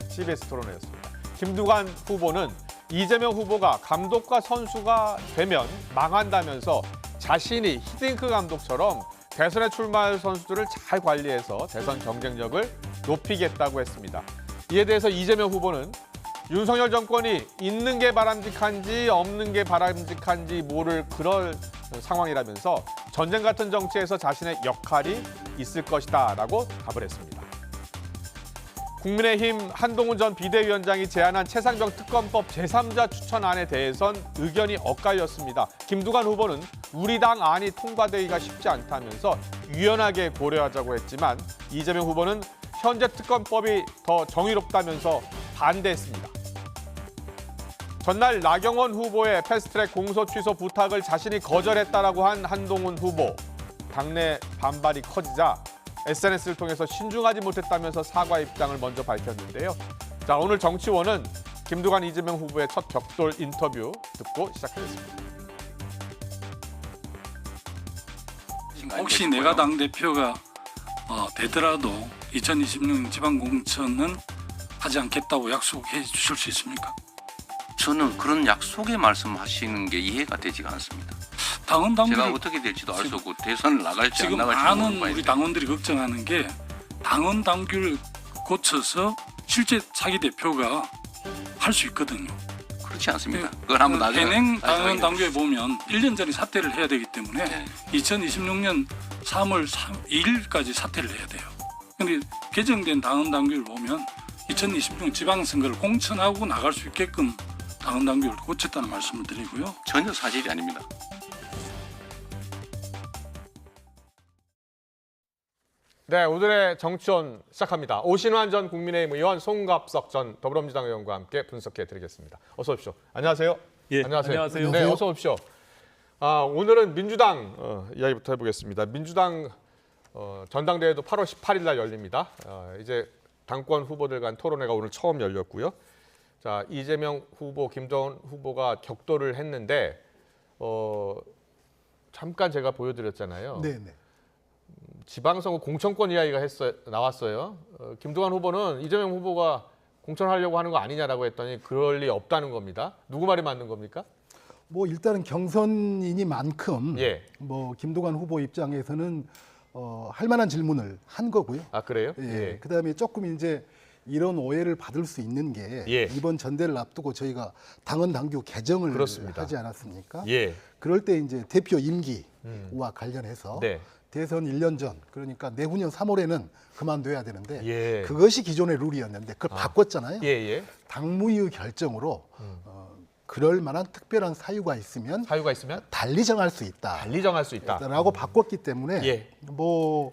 CBS 토론회였습니다. 김두관 후보는 이재명 후보가 감독과 선수가 되면 망한다면서 자신이 히딩크 감독처럼 대선에 출마할 선수들을 잘 관리해서 대선 경쟁력을 높이겠다고 했습니다. 이에 대해서 이재명 후보는 윤석열 정권이 있는 게 바람직한지 없는 게 바람직한지 모를 그럴 상황이라면서 전쟁 같은 정치에서 자신의 역할이 있을 것이다라고 답을 했습니다. 국민의힘 한동훈 전 비대위원장이 제안한 최상병 특검법 제3자 추천안에 대해선 의견이 엇갈렸습니다. 김두관 후보는 우리 당 안이 통과되기가 쉽지 않다면서 유연하게 고려하자고 했지만 이재명 후보는 현재 특검법이 더 정의롭다면서 반대했습니다. 전날 나경원 후보의 패스트트랙 공소 취소 부탁을 자신이 거절했다라고 한 한동훈 후보. 당내 반발이 커지자 SNS를 통해서 신중하지 못했다면서 사과 입장을 먼저 밝혔는데요. 자, 오늘 정치원은 김두관, 이재명 후보의 첫 벽돌 인터뷰 듣고 시작하겠습니다. 혹시 내가 당대표가 되더라도 2026년 지방공천은 하지 않겠다고 약속해 주실 수 있습니까? 저는 그런 약속의 말씀하시는 게 이해가 되지가 않습니다. 당원 당규를 제가 어떻게 될지도 알 수 없고 대선을 나갈지 안 지금 나갈지 많은 우리 당원들이 걱정하는 게 당원 당규를 고쳐서 실제 자기 대표가 할 수 있거든요. 그렇지 않습니다. 그건 한번 나중에 현행 당원 당규에 보면 1년 전에 사퇴를 해야 되기 때문에 네. 2026년 3월 2일까지 사퇴를 해야 돼요. 그런데 개정된 당원 당규를 보면 2026년 지방선거를 공천하고 나갈 수 있게끔 당원 당규를 고쳤다는 말씀을 드리고요. 전혀 사실이 아닙니다. 네, 오늘의 정치원 시작합니다. 오신환 전 국민의힘 의원, 송갑석 전 더불어민주당 의원과 함께 분석해 드리겠습니다. 어서 오십시오. 안녕하세요. 예, 안녕하세요. 네, 어서 오십시오. 오늘은 민주당 이야기부터 해보겠습니다. 민주당 전당대회도 8월 18일 날 열립니다. 이제 당권 후보들 간 토론회가 오늘 처음 열렸고요. 자, 이재명 후보, 김정은 후보가 격돌을 했는데 잠깐 제가 보여드렸잖아요. 네네. 지방선거 공천권 이야기가 나왔어요. 김두관 후보는 이재명 후보가 공천하려고 하는 거 아니냐라고 했더니 그럴 리 없다는 겁니다. 누구 말이 맞는 겁니까? 뭐 일단은 경선이니만큼 예. 뭐 김두관 후보 입장에서는 할 만한 질문을 한 거고요. 아, 그래요? 예. 그다음에 조금 이제 이런 오해를 받을 수 있는 게 예. 이번 전대를 앞두고 저희가 당헌 당규 개정을 그렇습니다. 하지 않았습니까? 예. 그럴 때 이제 대표 임기와 관련해서 네. 대선 1년 전, 그러니까 내후년 3월에는 그만둬야 되는데 예. 그것이 기존의 룰이었는데 그걸 바꿨잖아요. 예. 당무위 결정으로 그럴 만한 특별한 사유가 있으면 달리 정할 수 있다. 달리 정할 수 있다. 라고 바꿨기 때문에 예. 뭐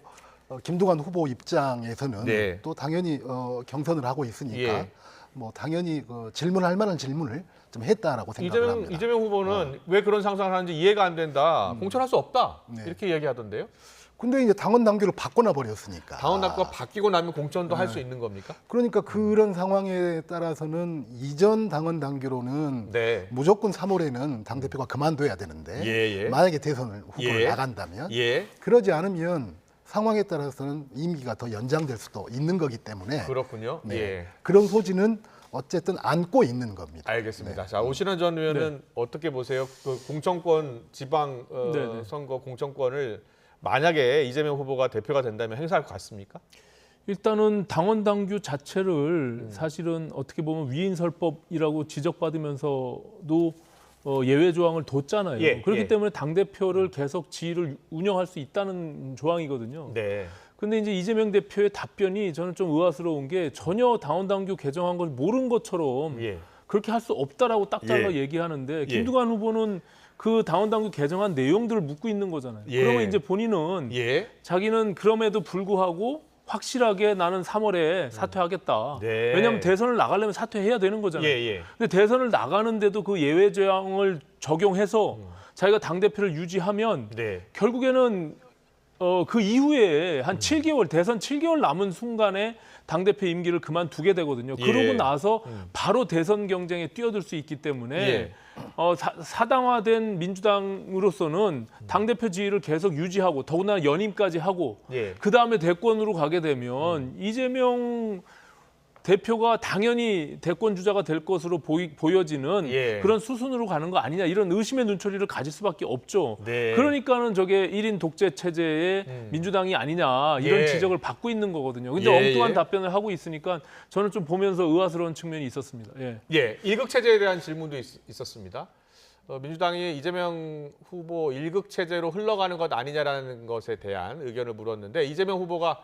김두관 후보 입장에서는 네. 또 당연히 경선을 하고 있으니까 예. 뭐 당연히 질문할 만한 질문을 좀 했다라고 생각을 합니다. 이재명 후보는 왜 그런 상상을 하는지 이해가 안 된다. 공천할 수 없다. 이렇게 얘기하던데요. 근데 이제 당헌 당규를 바꿔놔 버렸으니까. 당헌 당규가 바뀌고 나면 공천도 할 수 있는 겁니까? 그러니까 그런 상황에 따라서는 이전 당헌 당규로는 네. 무조건 3월에는 당 대표가 그만둬야 되는데 예. 만약에 대선 후보를 예. 나간다면 예. 그러지 않으면 상황에 따라서는 임기가 더 연장될 수도 있는 거기 때문에 그렇군요. 네. 예. 그런 소지는 어쨌든 안고 있는 겁니다. 알겠습니다. 네. 자, 오신환 전 의원은 어떻게 보세요? 그 공천권 지방 네네. 선거 공천권을 만약에 이재명 후보가 대표가 된다면 행사할 것 같습니까? 일단은 당원 당규 자체를 사실은 어떻게 보면 위인설법이라고 지적받으면서도 예외 조항을 뒀잖아요. 예, 그렇기 예. 때문에 당 대표를 계속 지위를 운영할 수 있다는 조항이거든요. 네. 근데 이제 이재명 대표의 답변이 저는 좀 의아스러운 게 전혀 당원 당규 개정한 걸 모른 것처럼 그렇게 할 수 없다라고 딱 잘라 얘기하는데 김두관 후보는 그 당원 당규 개정한 내용들을 묻고 있는 거잖아요. 그러면 이제 본인은 자기는 그럼에도 불구하고 확실하게 나는 3월에 사퇴하겠다. 네. 왜냐하면 대선을 나가려면 사퇴해야 되는 거잖아요. 근데 대선을 나가는데도 그 예외 조항을 적용해서 자기가 당대표를 유지하면 결국에는 그 이후에 한 7개월, 대선 7개월 남은 순간에 당대표 임기를 그만두게 되거든요. 그러고 나서 바로 대선 경쟁에 뛰어들 수 있기 때문에 사당화된 민주당으로서는 당대표 지위를 계속 유지하고 더구나 연임까지 하고 그다음에 대권으로 가게 되면 이재명 대표가 당연히 대권 주자가 될 것으로 보여지는 그런 수순으로 가는 거 아니냐 이런 의심의 눈초리를 가질 수밖에 없죠. 그러니까는 저게 1인 독재 체제의 민주당이 아니냐 이런 지적을 받고 있는 거거든요. 근데 엉뚱한 답변을 하고 있으니까 저는 좀 보면서 의아스러운 측면이 있었습니다. 예, 1극 체제에 대한 질문도 있었습니다. 민주당이 이재명 후보 1극 체제로 흘러가는 것 아니냐라는 것에 대한 의견을 물었는데 이재명 후보가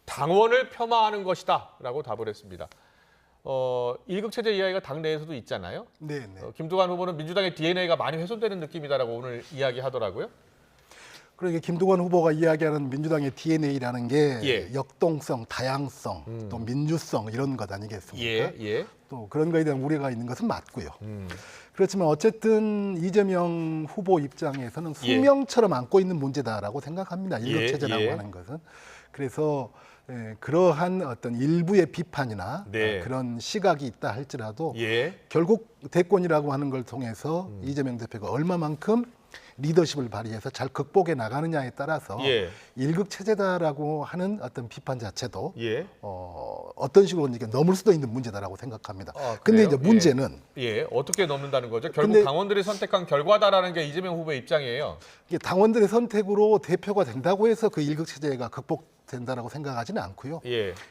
당원을 폄하하는 것이다라고 답을 했습니다. 1극 체제 이야기가 당내에서도 있잖아요. 네. 김두관 후보는 민주당의 DNA가 많이 훼손되는 느낌이다라고 오늘 이야기하더라고요. 그러니까 김두관 후보가 이야기하는 민주당의 DNA라는 게 역동성, 다양성, 또 민주성 이런 것 아니겠습니까? 또 그런 거에 대한 우려가 있는 것은 맞고요. 그렇지만 어쨌든 이재명 후보 입장에서는 숙명처럼 안고 있는 문제다라고 생각합니다. 1급 체제라고 하는 것은. 그래서 그러한 어떤 일부의 비판이나 그런 시각이 있다 할지라도 결국 대권이라고 하는 걸 통해서 이재명 대표가 얼마만큼 리더십을 발휘해서 잘 극복해 나가느냐에 따라서 1극 체제다라고 하는 어떤 비판 자체도 어떤 식으로 이제 넘을 수도 있는 문제다라고 생각합니다. 근데 이제 문제는 어떻게 넘는다는 거죠? 결국 당원들이 선택한 결과다라는 게 이재명 후보의 입장이에요. 이게 당원들의 선택으로 대표가 된다고 해서 그 1극 체제가 극복된다라고 생각하지는 않고요.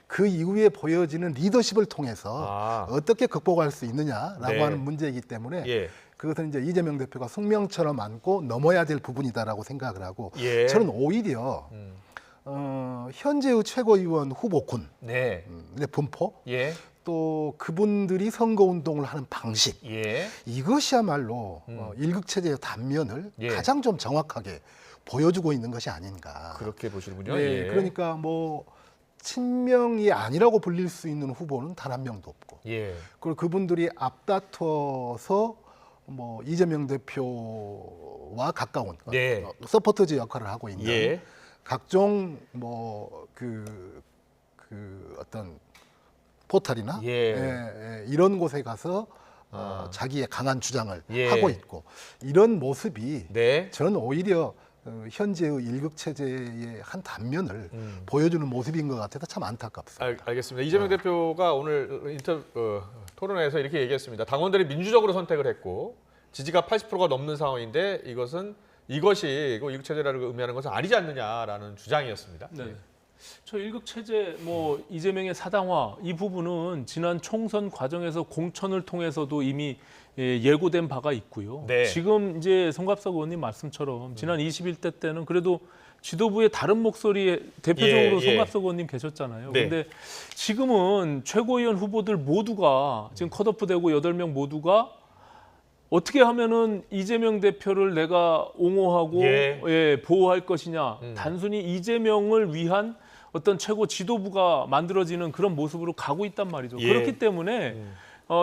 그 이후에 보여지는 리더십을 통해서 어떻게 극복할 수 있느냐라고 하는 문제이기 때문에 그것은 이제 이재명 대표가 숙명처럼 안고 넘어야 될 부분이다라고 생각을 하고 저는 오히려 현재의 최고위원 후보군, 분포, 또 그분들이 선거운동을 하는 방식 이것이야말로 1극 체제의 단면을 가장 좀 정확하게 보여주고 있는 것이 아닌가. 그렇게 보시는군요. 네, 예. 그러니까 뭐 친명이 아니라고 불릴 수 있는 후보는 단 한 명도 없고, 예. 그리고 그분들이 앞다퉈서 뭐 이재명 대표와 가까운 네. 서포터즈 역할을 하고 있는 예. 각종 뭐 그 어떤 포털이나 이런 곳에 가서 자기의 강한 주장을 하고 있고, 이런 모습이 저는 오히려 현재의 일극 체제의 한 단면을 보여주는 모습인 것 같아서 참 안타깝습니다. 알겠습니다. 이재명 대표가 오늘 토론회에서 이렇게 얘기했습니다. 당원들이 민주적으로 선택을 했고 지지가 80%가 넘는 상황인데 이것이 일극 체제라고 의미하는 것은 아니지 않느냐라는 주장이었습니다. 네. 저 일극 체제, 뭐 이재명의 사당화 이 부분은 지난 총선 과정에서 공천을 통해서도 이미 예고된 바가 있고요. 네. 지금 이제 송갑석 의원님 말씀처럼 지난 21대 때는 그래도 지도부의 다른 목소리에 대표적으로 송갑석 의원님 계셨잖아요. 네. 근데 지금은 최고위원 후보들 모두가 지금 컷오프되고 8명 모두가 어떻게 하면은 이재명 대표를 내가 옹호하고 보호할 것이냐. 단순히 이재명을 위한 어떤 최고 지도부가 만들어지는 그런 모습으로 가고 있단 말이죠. 그렇기 때문에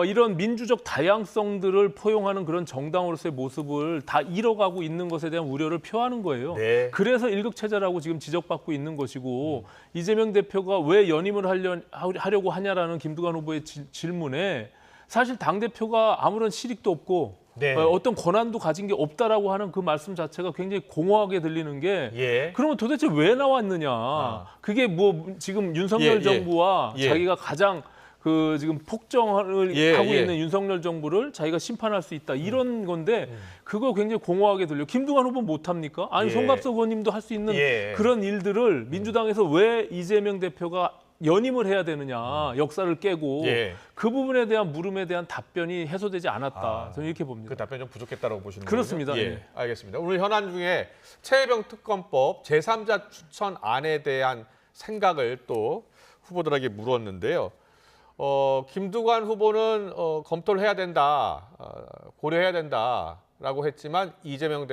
이런 민주적 다양성들을 포용하는 그런 정당으로서의 모습을 다 잃어가고 있는 것에 대한 우려를 표하는 거예요. 그래서 일극체제라고 지금 지적받고 있는 것이고 이재명 대표가 왜 연임을 하려고 하냐라는 김두관 후보의 질문에 사실 당대표가 아무런 실익도 없고 어떤 권한도 가진 게 없다라고 하는 그 말씀 자체가 굉장히 공허하게 들리는 게 그러면 도대체 왜 나왔느냐. 그게 뭐 지금 윤석열 정부와 자기가 가장 지금 폭정을 하고 있는 윤석열 정부를 자기가 심판할 수 있다. 이런 건데 그거 굉장히 공허하게 들려요. 김두관 후보 못합니까? 아니 송갑석 의원님도 할 수 있는 그런 일들을 민주당에서 왜 이재명 대표가 연임을 해야 되느냐, 역사를 깨고 그 부분에 대한 물음에 대한 답변이 해소되지 않았다. 저는 이렇게 봅니다. 그 답변이 좀 부족했다고 보시는 거죠? 그렇습니다. 알겠습니다. 오늘 현안 중에 최혜병 특검법 제3자 추천안에 대한 생각을 또 후보들에게 물었는데요. 김두관 후보는 검토를 해야 된다, 고려해야 된다라고 했지만 이재명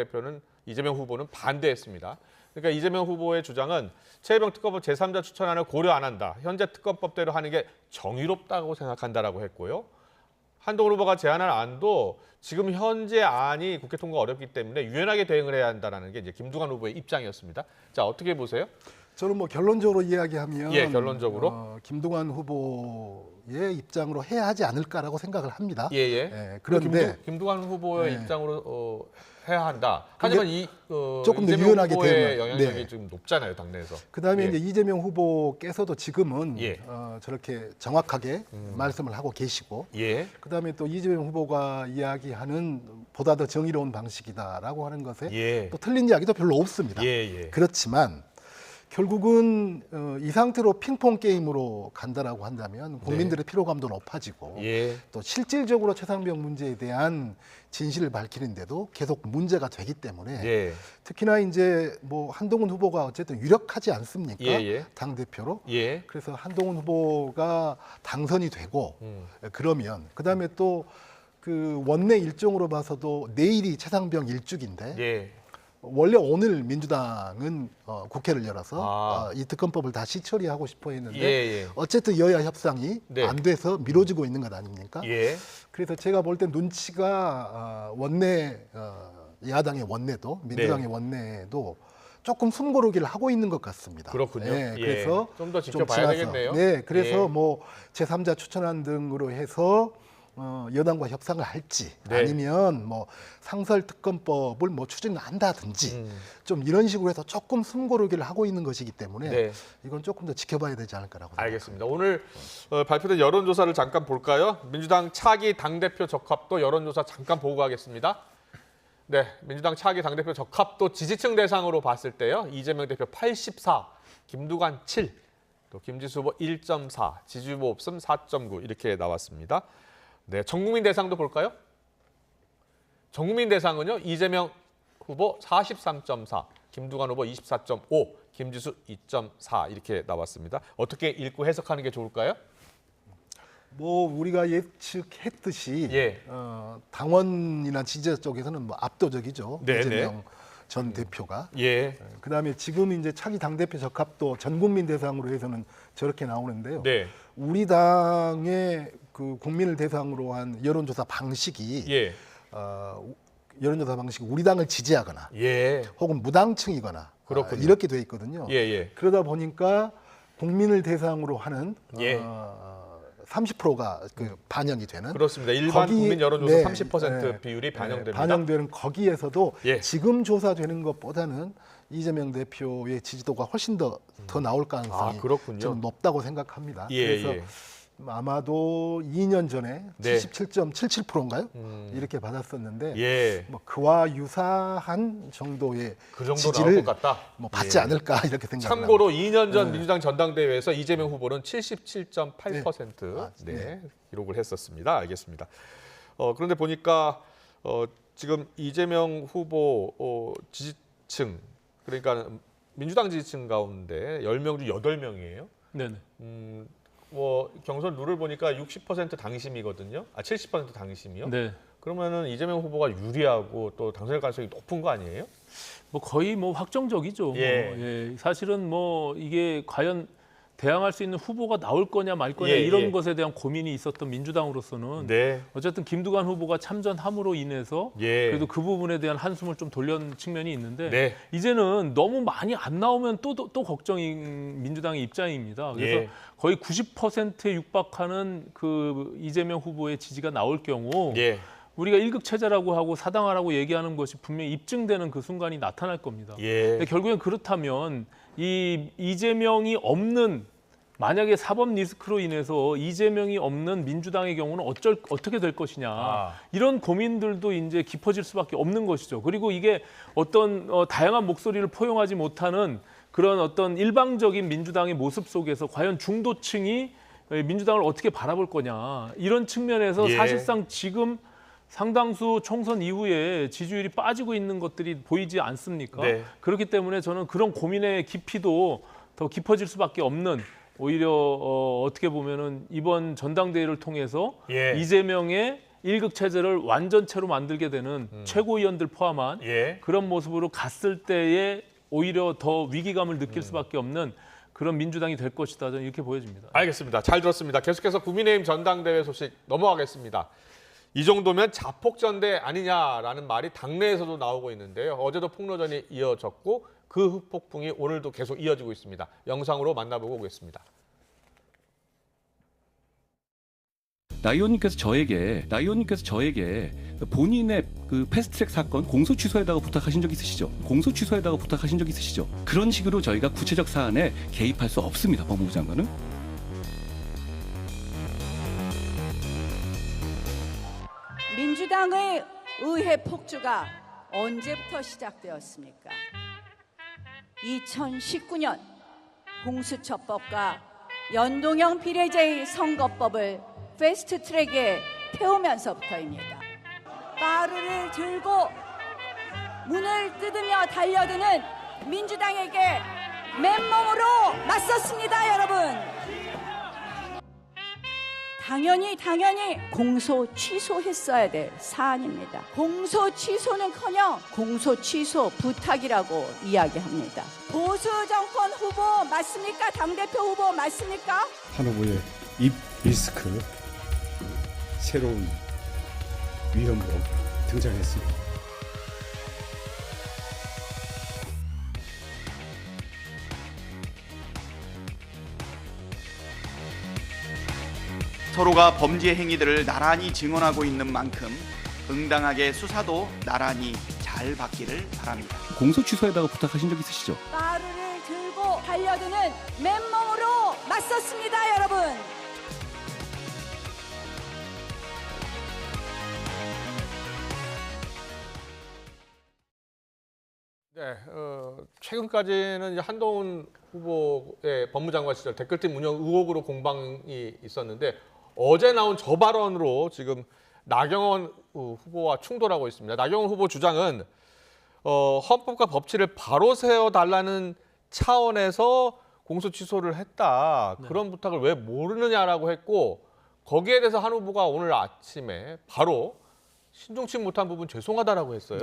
후보는 반대했습니다. 그러니까 이재명 후보의 주장은 최혜병 특검법 제3자 추천안을 고려 안 한다. 현재 특검법대로 하는 게 정의롭다고 생각한다라고 했고요. 한동훈 후보가 제안한 안도 지금 현재 안이 국회 통과 어렵기 때문에 유연하게 대응을 해야 한다는 게 이제 김두관 후보의 입장이었습니다. 자, 어떻게 보세요? 저는 뭐 결론적으로 이야기하면 결론적으로 김두관 후보의 입장으로 해야 하지 않을까라고 생각을 합니다. 그런데 김두관 후보의 입장으로 해야 한다. 하지만 조금 더 이재명 유연하게 후보의 대응을 영향력이 좀 높잖아요, 당내에서. 그다음에 이제 이재명 후보께서도 지금은 저렇게 정확하게 말씀을 하고 계시고, 그다음에 또 이재명 후보가 이야기하는 보다 더 정의로운 방식이다라고 하는 것에 또 틀린 이야기도 별로 없습니다. 그렇지만 결국은 이 상태로 핑퐁 게임으로 간다라고 한다면 국민들의 피로감도 높아지고 또 실질적으로 최상병 문제에 대한 진실을 밝히는데도 계속 문제가 되기 때문에 특히나 이제 뭐 한동훈 후보가 어쨌든 유력하지 않습니까? 당 대표로. 그래서 한동훈 후보가 당선이 되고 그러면 그다음에 또 그 원내 일정으로 봐서도 내일이 최상병 일주기인데. 원래 오늘 민주당은 국회를 열어서 이 특검법을 다시 처리하고 싶어 했는데 어쨌든 여야 협상이 안 돼서 미뤄지고 있는 것 아닙니까? 그래서 제가 볼 때 눈치가 원내 야당의 원내도 민주당의 원내도 조금 숨고르기를 하고 있는 것 같습니다. 그렇군요. 그래서 좀 더 지켜봐야 되겠네요. 그래서 뭐 제3자 추천안 등으로 해서 여당과 협상을 할지 아니면 뭐 상설특검법을 뭐 추진을 한다든지 좀 이런 식으로 해서 조금 숨고르기를 하고 있는 것이기 때문에 이건 조금 더 지켜봐야 되지 않을까라고 생각합니다. 알겠습니다. 오늘 발표된 여론조사를 잠깐 볼까요? 민주당 차기 당대표 적합도 여론조사 잠깐 보고 가겠습니다. 네, 민주당 차기 당대표 적합도 지지층 대상으로 봤을 때요. 이재명 대표 84, 김두관 7, 또 김지수 후보 1.4, 지지 후보 없음 4.9 이렇게 나왔습니다. 네, 전국민 대상도 볼까요? 전국민 대상은요. 이재명 후보 43.4, 김두관 후보 24.5, 김지수 2.4 이렇게 나왔습니다. 어떻게 읽고 해석하는 게 좋을까요? 뭐 우리가 예측했듯이 당원이나 지지자 쪽에서는 뭐 압도적이죠. 이재명 전 대표가. 예. 그다음에 지금 이제 차기 당대표 적합도 전 국민 대상으로 해서는 저렇게 나오는데요. 네. 우리 당의 그 국민을 대상으로 한 여론조사 방식이 여론조사 방식이 우리 당을 지지하거나 혹은 무당층이거나 이렇게 돼 있거든요. 그러다 보니까 국민을 대상으로 하는 30%가 그 반영이 되는 그렇습니다. 일반 국민 여론조사 30% 비율이 반영됩니다. 반영되는 거기에서도 지금 조사되는 것보다는 이재명 대표의 지지도가 훨씬 더 나올 가능성이 좀 높다고 생각합니다. 그래서 아마도 2년 전에 77.77%인가요? 이렇게 받았었는데 뭐 그와 유사한 정도의 그 정도 지지를 나올 것 같다. 뭐 받지 않을까 이렇게 생각합니다. 참고로 2년 전 민주당 전당대회에서 이재명 후보는 77.8% 기록을 했었습니다. 알겠습니다. 그런데 보니까 지금 이재명 후보 지지층 그러니까 민주당 지지층 가운데 10명 중 8명이에요. 네네. 뭐 경선 룰을 보니까 60% 당심이거든요. 70% 당심이요. 네. 그러면은 이재명 후보가 유리하고 또 당선될 가능성이 높은 거 아니에요? 뭐 거의 뭐 확정적이죠. 사실은 뭐 이게 과연 대항할 수 있는 후보가 나올 거냐 말 거냐 이런 것에 대한 고민이 있었던 민주당으로서는 어쨌든 김두관 후보가 참전함으로 인해서 그래도 그 부분에 대한 한숨을 좀 돌린 측면이 있는데 이제는 너무 많이 안 나오면 또 걱정인 민주당의 입장입니다. 그래서 거의 90%에 육박하는 그 이재명 후보의 지지가 나올 경우 우리가 1급 체제라고 하고 사당하라고 얘기하는 것이 분명히 입증되는 그 순간이 나타날 겁니다. 근데 결국엔 그렇다면 이 이재명이 없는 만약에 사법 리스크로 인해서 이재명이 없는 민주당의 경우는 어떻게 될 것이냐 이런 고민들도 이제 깊어질 수밖에 없는 것이죠. 그리고 이게 어떤 다양한 목소리를 포용하지 못하는 그런 어떤 일방적인 민주당의 모습 속에서 과연 중도층이 민주당을 어떻게 바라볼 거냐 이런 측면에서 사실상 지금 상당수 총선 이후에 지지율이 빠지고 있는 것들이 보이지 않습니까? 그렇기 때문에 저는 그런 고민의 깊이도 더 깊어질 수밖에 없는 오히려 어떻게 보면은 이번 전당대회를 통해서 이재명의 1급 체제를 완전체로 만들게 되는 최고위원들 포함한 그런 모습으로 갔을 때에 오히려 더 위기감을 느낄 수밖에 없는 그런 민주당이 될 것이다. 저는 이렇게 보여집니다. 알겠습니다. 잘 들었습니다. 계속해서 국민의힘 전당대회 소식 넘어가겠습니다. 이 정도면 자폭전대 아니냐라는 말이 당내에서도 나오고 있는데요. 어제도 폭로전이 이어졌고 그 후폭풍이 오늘도 계속 이어지고 있습니다. 영상으로 만나보고 오겠습니다. 나 의원님께서 저에게 본인의 그 패스트트랙 사건 공소 취소에다가 부탁하신 적 있으시죠? 그런 식으로 저희가 구체적 사안에 개입할 수 없습니다. 법무부 장관은. 민주당의 의회 폭주가 언제부터 시작되었습니까? 2019년 공수처법과 연동형 비례제의 선거법을 패스트트랙에 태우면서부터입니다. 빠루를 들고 문을 뜯으며 달려드는 민주당에게 맨몸으로 맞섰습니다, 여러분. 당연히 공소 취소했어야 될 사안입니다. 공소 취소는커녕 공소 취소 부탁이라고 이야기합니다. 보수 정권 후보 맞습니까? 당대표 후보 맞습니까? 한 후보의 입 리스크 새로운 위험으로 등장했습니다. 서로가 범죄 행위들을 나란히 증언하고 있는 만큼 응당하게 수사도 나란히 잘 받기를 바랍니다. 공소 취소에다가 부탁하신 적 있으시죠? 빠루를 들고 달려드는 맨몸으로 맞섰습니다, 여러분. 최근까지는 이제 한동훈 후보의 법무장관 시절 댓글팀 운영 의혹으로 공방이 있었는데 어제 나온 저 발언으로 지금 나경원 후보와 충돌하고 있습니다. 나경원 후보 주장은 헌법과 법치를 바로 세워달라는 차원에서 공소 취소를 했다. 그런 부탁을 왜 모르느냐라고 했고 거기에 대해서 한 후보가 오늘 아침에 바로 신중치 못한 부분 죄송하다라고 했어요.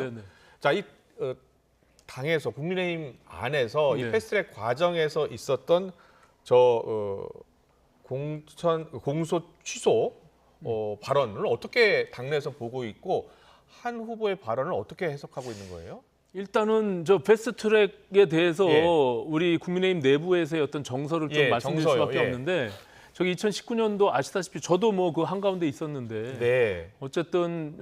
자, 이 당에서 국민의힘 안에서 이 네. 패스트트랙 과정에서 있었던 공소 취소 발언을 어떻게 당내에서 보고 있고 한 후보의 발언을 어떻게 해석하고 있는 거예요? 일단은 저 패스트트랙에 대해서 예. 우리 국민의힘 내부에서의 어떤 정서를 좀 예, 말씀드릴 정서요. 수밖에 예. 없는데 저기 2019년도 아시다시피 저도 뭐 그 한가운데 있었는데 네. 어쨌든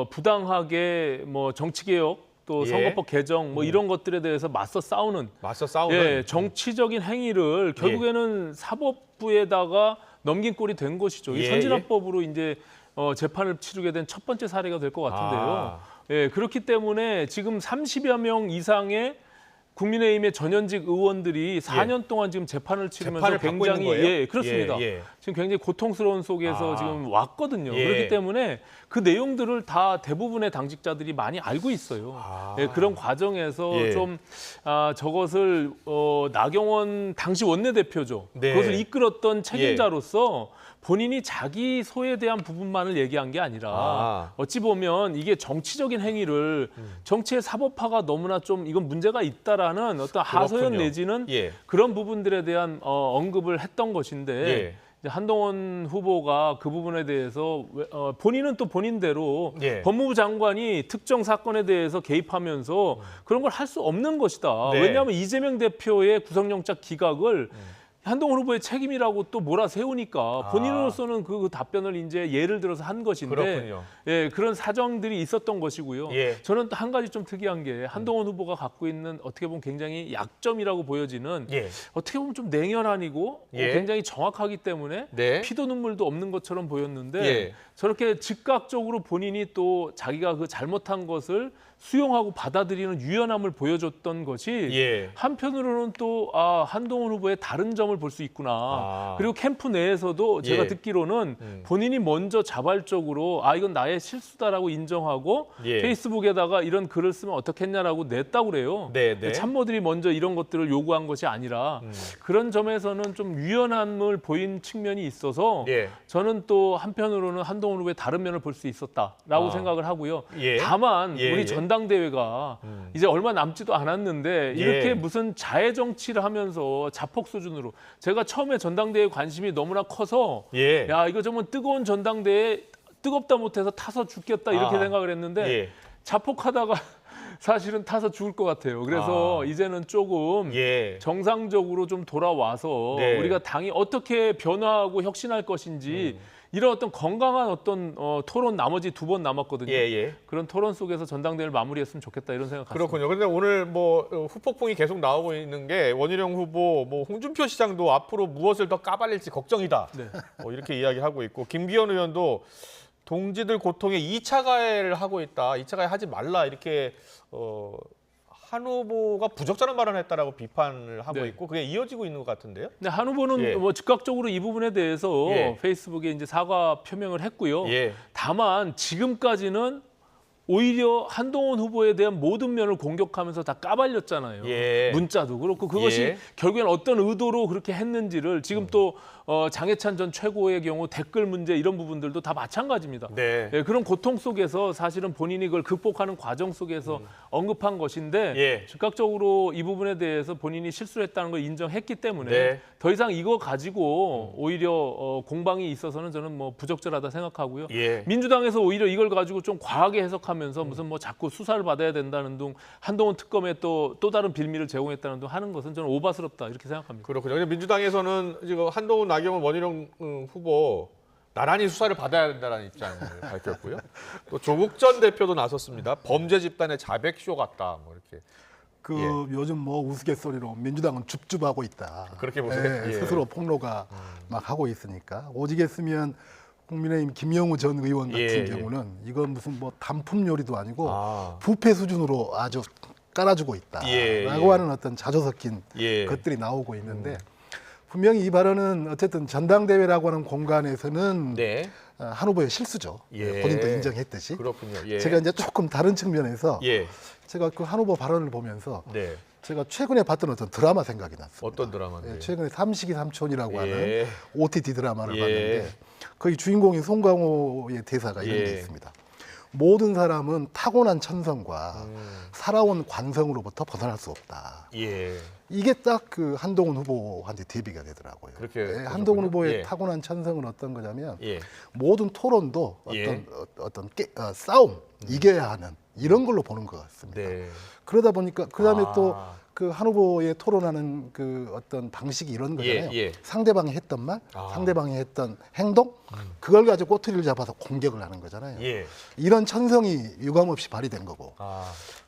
부당하게 뭐 정치개혁 또 예. 선거법 개정 뭐 이런 것들에 대해서 맞서 싸우는 예, 정치적인 행위를 결국에는 사법부에다가 넘긴 꼴이 된 것이죠. 이 예, 선진화법으로 이제 재판을 치르게 된 첫 번째 사례가 될 것 같은데요. 예, 그렇기 때문에 지금 30여 명 이상의 국민의힘의 전현직 의원들이 4년 동안 지금 재판을 치르면서 재판을 받고 있는 거예요? 예, 그렇습니다. 예, 예. 지금 굉장히 고통스러운 속에서 지금 왔거든요. 예. 그렇기 때문에 그 내용들을 다 대부분의 당직자들이 많이 알고 있어요. 예, 그런 과정에서 예. 좀 저것을 나경원 당시 원내대표죠. 네. 그것을 이끌었던 책임자로서 본인이 자기 소에 대한 부분만을 얘기한 게 아니라 어찌 보면 이게 정치적인 행위를 정치의 사법화가 너무나 좀 이건 문제가 있다라는 어떤 하소연 그렇군요. 내지는 예. 그런 부분들에 대한 언급을 했던 것인데 예. 이제 한동훈 후보가 그 부분에 대해서 본인은 또 본인대로 예. 법무부 장관이 특정 사건에 대해서 개입하면서 그런 걸 할 수 없는 것이다. 네. 왜냐하면 이재명 대표의 구속영장 기각을 한동훈 후보의 책임이라고 또 몰아세우니까 본인으로서는 그 답변을 이제 예를 들어서 한 것인데 그렇군요. 예, 그런 사정들이 있었던 것이고요. 예. 저는 또 한 가지 좀 특이한 게 한동훈 후보가 갖고 있는 어떻게 보면 굉장히 약점이라고 보여지는 예. 어떻게 보면 좀 냉혈한이고 예. 굉장히 정확하기 때문에 네. 피도 눈물도 없는 것처럼 보였는데 예. 저렇게 즉각적으로 본인이 또 자기가 그 잘못한 것을 수용하고 받아들이는 유연함을 보여줬던 것이 예. 한편으로는 또 한동훈 후보의 다른 점을 볼 수 있구나. 그리고 캠프 내에서도 제가 예. 듣기로는 본인이 먼저 자발적으로 이건 나의 실수다라고 인정하고 예. 페이스북에다가 이런 글을 쓰면 어떻겠냐라고 냈다고 그래요. 네, 네. 참모들이 먼저 이런 것들을 요구한 것이 아니라 그런 점에서는 좀 유연함을 보인 측면이 있어서 예. 저는 또 한편으로는 한동훈 후보의 다른 면을 볼 수 있었다라고 생각을 하고요. 예. 다만 예, 우리 예. 전당대회가 이제 얼마 남지도 않았는데 이렇게 예. 무슨 자해 정치를 하면서 자폭 수준으로 제가 처음에 전당대회 관심이 너무나 커서 예. 야 이거 정말 뜨거운 전당대회 뜨겁다 못해서 타서 죽겠다 이렇게 아. 생각을 했는데 예. 자폭하다가 사실은 타서 죽을 것 같아요. 그래서 이제는 조금 예. 정상적으로 좀 돌아와서 네. 우리가 당이 어떻게 변화하고 혁신할 것인지 이런 어떤 건강한 어떤 토론 나머지 2번 남았거든요. 예, 예. 그런 토론 속에서 전당대회를 마무리했으면 좋겠다 이런 생각 같습니다. 그렇군요. 그런데 오늘 뭐 후폭풍이 계속 나오고 있는 게 원희룡 후보, 뭐 홍준표 시장도 앞으로 무엇을 더 까발릴지 걱정이다. 네. 이렇게 이야기하고 있고 김기현 의원도 동지들 고통에 2차 가해를 하고 있다. 2차 가해 하지 말라 이렇게 한 후보가 부적절한 발언을 했다라고 비판을 하고 네. 있고 그게 이어지고 있는 것 같은데요. 네, 한 후보는 예. 뭐 즉각적으로 이 부분에 대해서 예. 페이스북에 이제 사과 표명을 했고요. 예. 다만 지금까지는 오히려 한동훈 후보에 대한 모든 면을 공격하면서 다 까발렸잖아요. 예. 문자도 그렇고 그것이 예. 결국엔 어떤 의도로 그렇게 했는지를 지금 또 장해찬 전 최고의 경우 댓글 문제 이런 부분들도 다 마찬가지입니다. 네. 예, 그런 고통 속에서 사실은 본인이 그걸 극복하는 과정 속에서 언급한 것인데 예. 즉각적으로 이 부분에 대해서 본인이 실수를 했다는 걸 인정했기 때문에 네. 더 이상 이거 가지고 오히려 공방이 있어서는 저는 뭐 부적절하다 생각하고요. 예. 민주당에서 오히려 이걸 가지고 좀 과하게 해석하면서 무슨 뭐 자꾸 수사를 받아야 된다는 등 한동훈 특검에 또 다른 빌미를 제공했다는 등 하는 것은 저는 오바스럽다 이렇게 생각합니다. 그렇군요. 근데 민주당에서는 지금 한동훈, 나경원, 원희룡 후보 나란히 수사를 받아야 된다는 입장을 밝혔고요. 또 조국 전 대표도 나섰습니다. 범죄 집단의 자백쇼 같다. 뭐 이렇게. 요즘 뭐 우스갯소리로 민주당은 줍줍하고 있다. 그렇게 보세요. 예. 스스로 폭로가 막 하고 있으니까 오직 했으면 국민의힘 김영우 전 의원 같은 예. 경우는 이건 무슨 뭐 단품 요리도 아니고 부패 수준으로 아주 깔아주고 있다라고 예. 하는 어떤 자조 섞인 예. 것들이 나오고 있는데 분명히 이 발언은 어쨌든 전당대회라고 하는 공간에서는 네. 한 후보의 실수죠. 예. 본인도 인정했듯이. 그렇군요. 예. 제가 이제 조금 다른 측면에서 예. 제가 그 한 후보 발언을 보면서 네. 제가 최근에 봤던 어떤 드라마 생각이 났습니다. 어떤 드라마인데요? 최근에 삼식이 삼촌이라고 예. 하는 OTT 드라마를 예. 봤는데 거기 주인공인 송강호의 대사가 이런 예. 게 있습니다. 모든 사람은 타고난 천성과 살아온 관성으로부터 벗어날 수 없다. 예. 이게 딱 그 한동훈 후보한테 대비가 되더라고요. 그렇게 한동훈 후보의 예. 타고난 천성은 어떤 거냐면 예. 모든 토론도 예. 어떤 싸움, 이겨야 하는 이런 걸로 보는 것 같습니다. 네. 그러다 보니까 그다음에 또 그 한 후보의 토론하는 그 어떤 방식이 이런 거잖아요. 예. 상대방이 했던 말, 상대방이 했던 행동, 그걸 가지고 꼬투리를 잡아서 공격을 하는 거잖아요. 예. 이런 천성이 유감없이 발휘된 거고.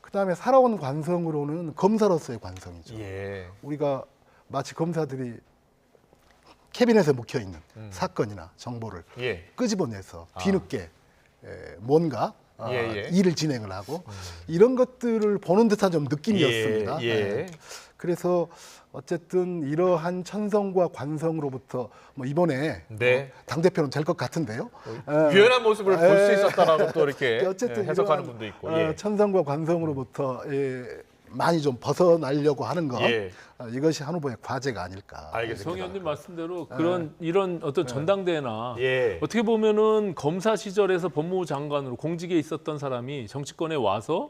그다음에 살아온 관성으로는 검사로서의 관성이죠. 예. 우리가 마치 검사들이 캐비넷에 묵혀 있는 사건이나 정보를 예. 끄집어내서 뒤늦게 뭔가 예. 일을 진행을 하고 이런 것들을 보는 듯한 좀 느낌이었습니다. 예. 네. 그래서 어쨌든 이러한 천성과 관성으로부터 뭐 이번에 네. 당대표는 될 것 같은데요. 유연한 모습을 볼 수 있었다라고 또 이렇게 어쨌든 해석하는 이러한, 분도 있고. 예. 천성과 관성으로부터 많이 좀 벗어나려고 하는 것, 예. 이것이 한 후보의 과제가 아닐까. 알겠습니다. 성 의원님 말씀대로 이런 어떤 전당대회나 예. 어떻게 보면은 검사 시절에서 법무부 장관으로 공직에 있었던 사람이 정치권에 와서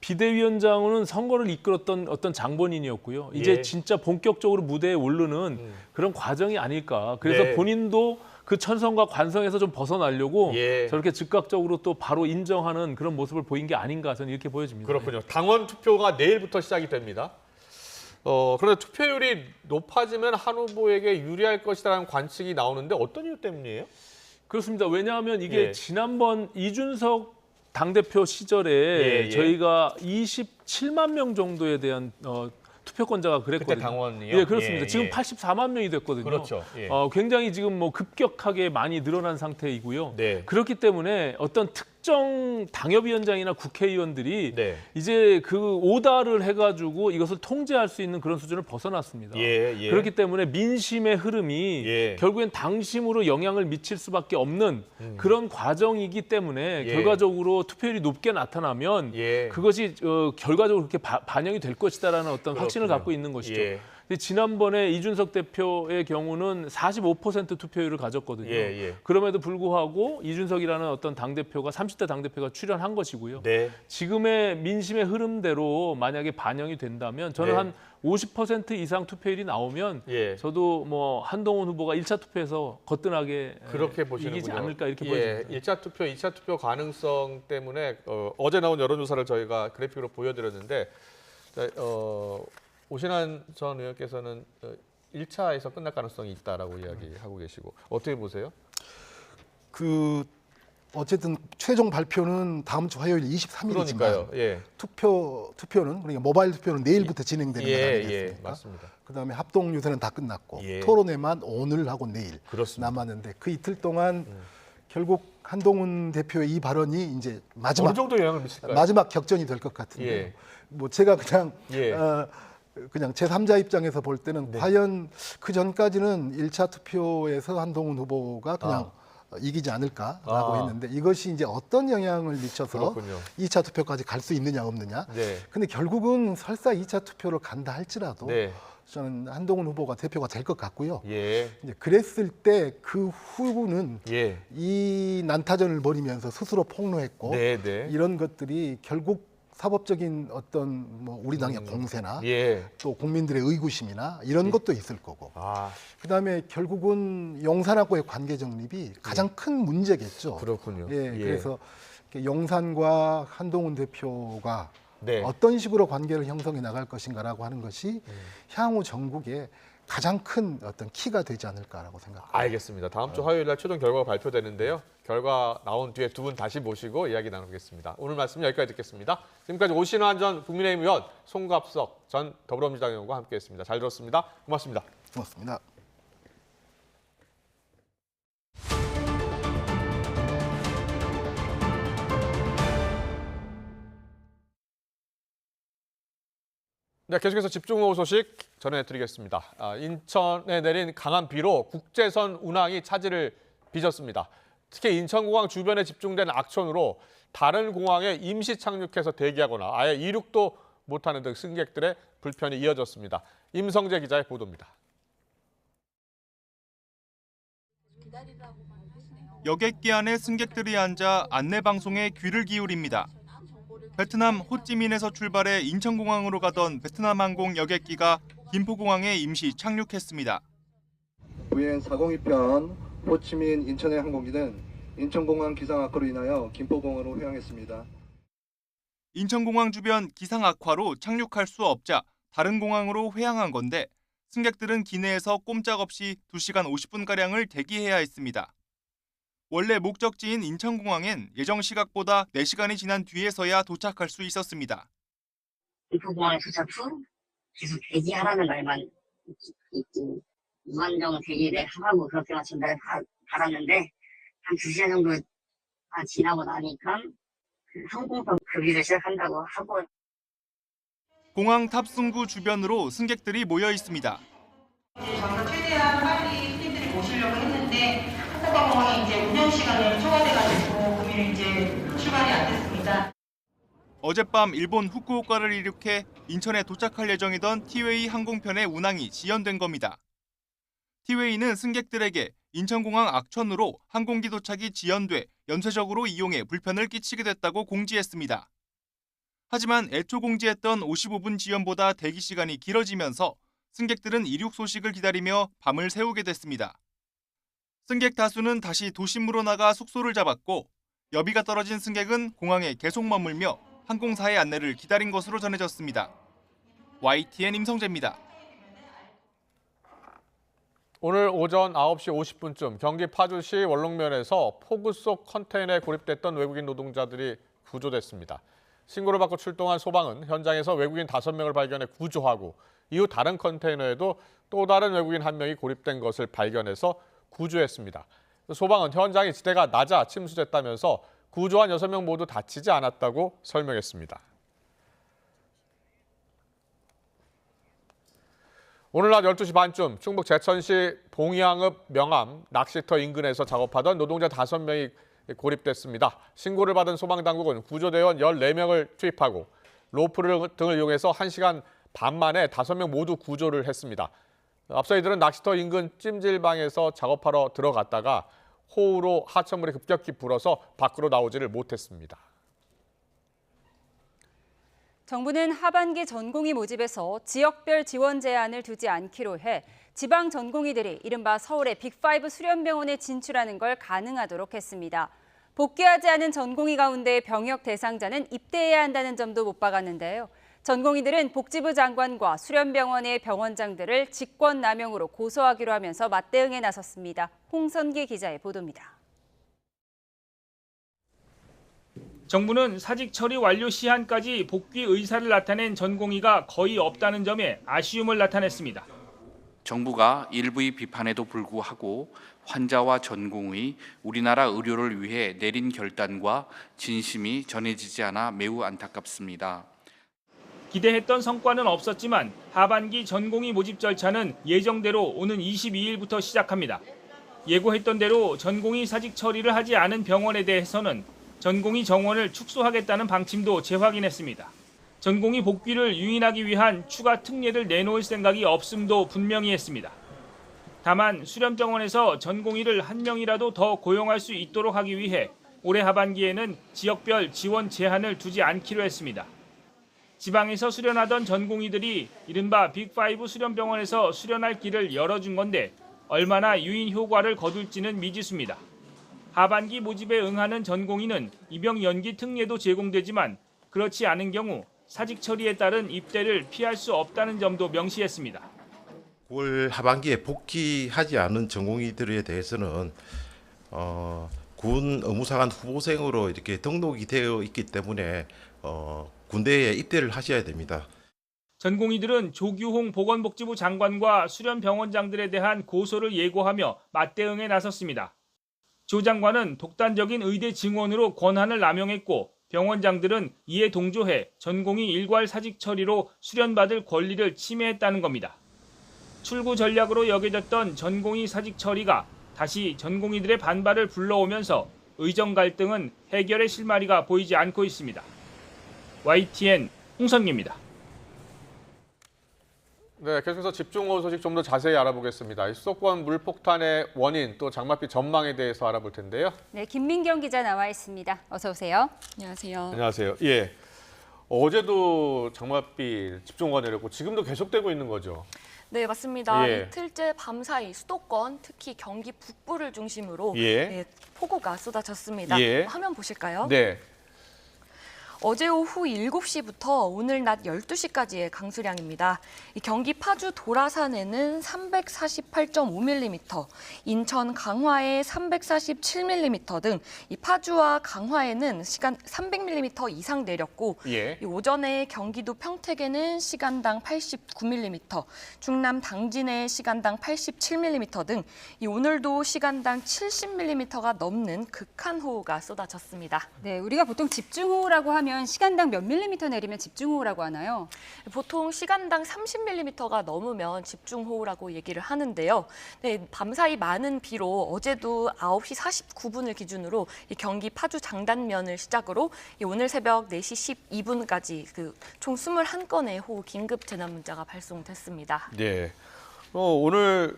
비대위원장으로는 선거를 이끌었던 어떤 장본인이었고요. 이제 예. 진짜 본격적으로 무대에 오르는 그런 과정이 아닐까. 그래서 네. 본인도 그 천성과 관성에서 좀 벗어나려고 예. 저렇게 즉각적으로 또 바로 인정하는 그런 모습을 보인 게 아닌가 저는 이렇게 보여집니다. 그렇군요. 당원 투표가 내일부터 시작이 됩니다. 그런데 투표율이 높아지면 한 후보에게 유리할 것이라는 관측이 나오는데 어떤 이유 때문이에요? 그렇습니다. 왜냐하면 이게 예. 지난번 이준석 당대표 시절에 예. 저희가 27만 명 정도에 대한 투표권자가 그랬거든요. 그때 당원이요? 예, 그렇습니다. 예, 지금 예. 84만 명이 됐거든요. 그렇죠. 예. 굉장히 지금 뭐 급격하게 많이 늘어난 상태이고요. 네. 그렇기 때문에 어떤 특정 당협위원장이나 국회의원들이 네. 이제 그 오다를 해가지고 이것을 통제할 수 있는 그런 수준을 벗어났습니다. 예. 그렇기 때문에 민심의 흐름이 예. 결국엔 당심으로 영향을 미칠 수밖에 없는 그런 과정이기 때문에 예. 결과적으로 투표율이 높게 나타나면 예. 그것이 결과적으로 그렇게 반영이 될 것이다라는 어떤 확신을 그렇군요. 갖고 있는 것이죠. 예. 근데 지난번에 이준석 대표의 경우는 45% 투표율을 가졌거든요. 예. 그럼에도 불구하고 이준석이라는 어떤 당대표가 30대 당대표가 출연한 것이고요. 네. 지금의 민심의 흐름대로 만약에 반영이 된다면 저는 네. 한 50% 이상 투표율이 나오면 예. 저도 뭐 한동훈 후보가 1차 투표에서 거뜬하게 그렇게 보시는군요. 이기지 않을까 이렇게 예, 보여집니다. 1차 투표, 2차 투표 가능성 때문에 어제 나온 여론조사를 저희가 그래픽으로 보여드렸는데 오신환 전 의원께서는 1차에서 끝날 가능성이 있다라고 이야기하고 계시고 어떻게 보세요? 어쨌든 최종 발표는 다음 주 화요일 23일이지만 그러니까요. 예. 투표는 그러니까 모바일 투표는 내일부터 진행되는 거 아니겠습니까? 예, 맞습니다. 그다음에 합동 유세는 다 끝났고 예. 토론회만 오늘 하고 내일 그렇습니다. 남았는데 그 이틀 동안 결국 한동훈 대표의 이 발언이 이제 마지막 어느 정도 영향을 미칠까요? 마지막 격전이 될 것 같은데 예. 뭐 제가 그냥 예. 그냥 제3자 입장에서 볼 때는 과연 그 전까지는 1차 투표에서 한동훈 후보가 그냥 이기지 않을까라고 했는데 이것이 이제 어떤 영향을 미쳐서 그렇군요. 2차 투표까지 갈 수 있느냐 없느냐. 네. 근데 결국은 설사 2차 투표를 간다 할지라도 네. 저는 한동훈 후보가 대표가 될 것 같고요. 예. 이제 그랬을 때 그 후는 예. 이 난타전을 벌이면서 스스로 폭로했고 네. 이런 것들이 결국 사법적인 어떤 뭐 우리 당의 공세나 예. 또 국민들의 의구심이나 이런 것도 있을 거고 그다음에 결국은 용산하고의 관계 정립이 가장 큰 문제겠죠. 그렇군요. 그래서 용산과 한동훈 대표가 네. 어떤 식으로 관계를 형성해 나갈 것인가라고 하는 것이 향후 전국에 가장 큰 어떤 키가 되지 않을까라고 생각합니다. 알겠습니다. 다음 주 화요일 날 최종 결과가 발표되는데요. 결과 나온 뒤에 두 분 다시 모시고 이야기 나누겠습니다. 오늘 말씀 여기까지 듣겠습니다. 지금까지 오신환 전 국민의힘 의원, 송갑석 전 더불어민주당 의원과 함께했습니다. 잘 들었습니다. 고맙습니다. 고맙습니다. 네, 계속해서 집중호우 소식 전해드리겠습니다. 인천에 내린 강한 비로 국제선 운항이 차질을 빚었습니다. 특히 인천공항 주변에 집중된 악천후로 다른 공항에 임시 착륙해서 대기하거나 아예 이륙도 못하는 등 승객들의 불편이 이어졌습니다. 임성재 기자의 보도입니다. 여객기 안에 승객들이 앉아 안내방송에 귀를 기울입니다. 베트남 호찌민에서 출발해 인천공항으로 가던 베트남 항공 여객기가 김포공항에 임시 착륙했습니다. VN 402편 호치민 인천행 항공기는 인천공항 기상 악화로 인하여 김포공항으로 회항했습니다. 인천공항 주변 기상 악화로 착륙할 수 없자 다른 공항으로 회항한 건데 승객들은 기내에서 꼼짝없이 2시간 50분가량을 대기해야 했습니다. 원래 목적지인 인천공항엔 예정 시각보다 4시간이 지난 뒤에서야 도착할 수 있었습니다. 김포공항에 도착 후 계속 대기하라는 말만 있고 무한정 대기를 하라고 그렇게만 전달을 받았는데 한 2시간 정도 지나고 나니까 항공편 급유를 시작한다고 하고 공항 탑승구 주변으로 승객들이 모여 있습니다. 저희가 최대한 빨리 승객들이 모시려고 했는데 한국항공이 이제 운영 시간이 초과돼가지고 금일 이제 출발이 안 됐습니다. 어젯밤 일본 후쿠오카를 이륙해 인천에 도착할 예정이던 티웨이 항공편의 운항이 지연된 겁니다. 티웨이는 승객들에게 인천공항 악천후로 항공기 도착이 지연돼 연쇄적으로 이용해 불편을 끼치게 됐다고 공지했습니다. 하지만 애초 공지했던 55분 지연보다 대기 시간이 길어지면서 승객들은 이륙 소식을 기다리며 밤을 새우게 됐습니다. 승객 다수는 다시 도심으로 나가 숙소를 잡았고 여비가 떨어진 승객은 공항에 계속 머물며 항공사의 안내를 기다린 것으로 전해졌습니다. YTN 임성재입니다. 오늘 오전 9시 50분쯤 경기 파주시 월롱면에서 폭우 속 컨테이너에 고립됐던 외국인 노동자들이 구조됐습니다. 신고를 받고 출동한 소방은 현장에서 외국인 5명을 발견해 구조하고 이후 다른 컨테이너에도 또 다른 외국인 1명이 고립된 것을 발견해서 구조했습니다. 소방은 현장의 지대가 낮아 침수됐다면서 구조한 6명 모두 다치지 않았다고 설명했습니다. 오늘 낮 12시 반쯤 충북 제천시 봉양읍 명암 낚시터 인근에서 작업하던 노동자 5명이 고립됐습니다. 신고를 받은 소방당국은 구조대원 14명을 투입하고 로프 등을 이용해서 1시간 반 만에 5명 모두 구조를 했습니다. 앞서 이들은 낚시터 인근 찜질방에서 작업하러 들어갔다가 호우로 하천물이 급격히 불어서 밖으로 나오지를 못했습니다. 정부는 하반기 전공의 모집에서 지역별 지원 제한을 두지 않기로 해 지방 전공의들이 이른바 서울의 빅5 수련병원에 진출하는 걸 가능하도록 했습니다. 복귀하지 않은 전공의 가운데 병역 대상자는 입대해야 한다는 점도 못 박았는데요. 전공의들은 복지부 장관과 수련병원의 병원장들을 직권남용으로 고소하기로 하면서 맞대응에 나섰습니다. 홍선기 기자의 보도입니다. 정부는 사직 처리 완료 시한까지 복귀 의사를 나타낸 전공의가 거의 없다는 점에 아쉬움을 나타냈습니다. 정부가 일부의 비판에도 불구하고 환자와 전공의, 우리나라 의료를 위해 내린 결단과 진심이 전해지지 않아 매우 안타깝습니다. 기대했던 성과는 없었지만 하반기 전공의 모집 절차는 예정대로 오는 22일부터 시작합니다. 예고했던 대로 전공의 사직 처리를 하지 않은 병원에 대해서는 전공의 정원을 축소하겠다는 방침도 재확인했습니다. 전공의 복귀를 유인하기 위한 추가 특례를 내놓을 생각이 없음도 분명히 했습니다. 다만 수련병원에서 전공의를 1명이라도 더 고용할 수 있도록 하기 위해 올해 하반기에는 지역별 지원 제한을 두지 않기로 했습니다. 지방에서 수련하던 전공의들이 이른바 빅5 수련병원에서 수련할 길을 열어준 건데 얼마나 유인 효과를 거둘지는 미지수입니다. 하반기 모집에 응하는 전공의는 입영 연기 특례도 제공되지만 그렇지 않은 경우 사직 처리에 따른 입대를 피할 수 없다는 점도 명시했습니다. 9월 하반기에 복귀하지 않은 전공의들에 대해서는 군 의무사관 후보생으로 이렇게 등록이 되어 있기 때문에 군대에 입대를 하셔야 됩니다. 전공의들은 조규홍 보건복지부 장관과 수련병원장들에 대한 고소를 예고하며 맞대응에 나섰습니다. 조 장관은 독단적인 의대 증원으로 권한을 남용했고 병원장들은 이에 동조해 전공의 일괄 사직 처리로 수련받을 권리를 침해했다는 겁니다. 출구 전략으로 여겨졌던 전공의 사직 처리가 다시 전공의들의 반발을 불러오면서 의정 갈등은 해결의 실마리가 보이지 않고 있습니다. YTN 홍선기입니다. 네, 계속해서 집중호우 소식 좀 더 자세히 알아보겠습니다. 이 수도권 물폭탄의 원인 또 장맛비 전망에 대해서 알아볼 텐데요. 네, 김민경 기자 나와 있습니다. 어서 오세요. 안녕하세요. 안녕하세요. 예, 어제도 장맛비 집중호우가 내렸고 지금도 계속되고 있는 거죠? 네, 맞습니다. 예. 이틀째 밤사이 수도권, 특히 경기 북부를 중심으로 예. 네, 폭우가 쏟아졌습니다. 예. 화면 보실까요? 네. 어제 오후 7시부터 오늘 낮 12시까지의 강수량입니다. 이 경기 파주 도라산에는 348.5mm, 인천 강화에 347mm 등 이 파주와 강화에는 시간 300mm 이상 내렸고 예. 이 오전에 경기도 평택에는 시간당 89mm, 충남 당진에 시간당 87mm 등 이 오늘도 시간당 70mm가 넘는 극한 호우가 쏟아졌습니다. 네, 우리가 보통 집중호우라고 하면 시간당 몇 밀리미터 내리면 집중호우라고 하나요? 보통 시간당 30mm가 넘으면 집중호우라고 얘기를 하는데요. 네, 밤사이 많은 비로 어제도 9시 49분을 기준으로 이 경기 파주 장단면을 시작으로 오늘 새벽 4시 12분까지 총 21건의 호우 긴급 재난 문자가 발송됐습니다. 네. 오늘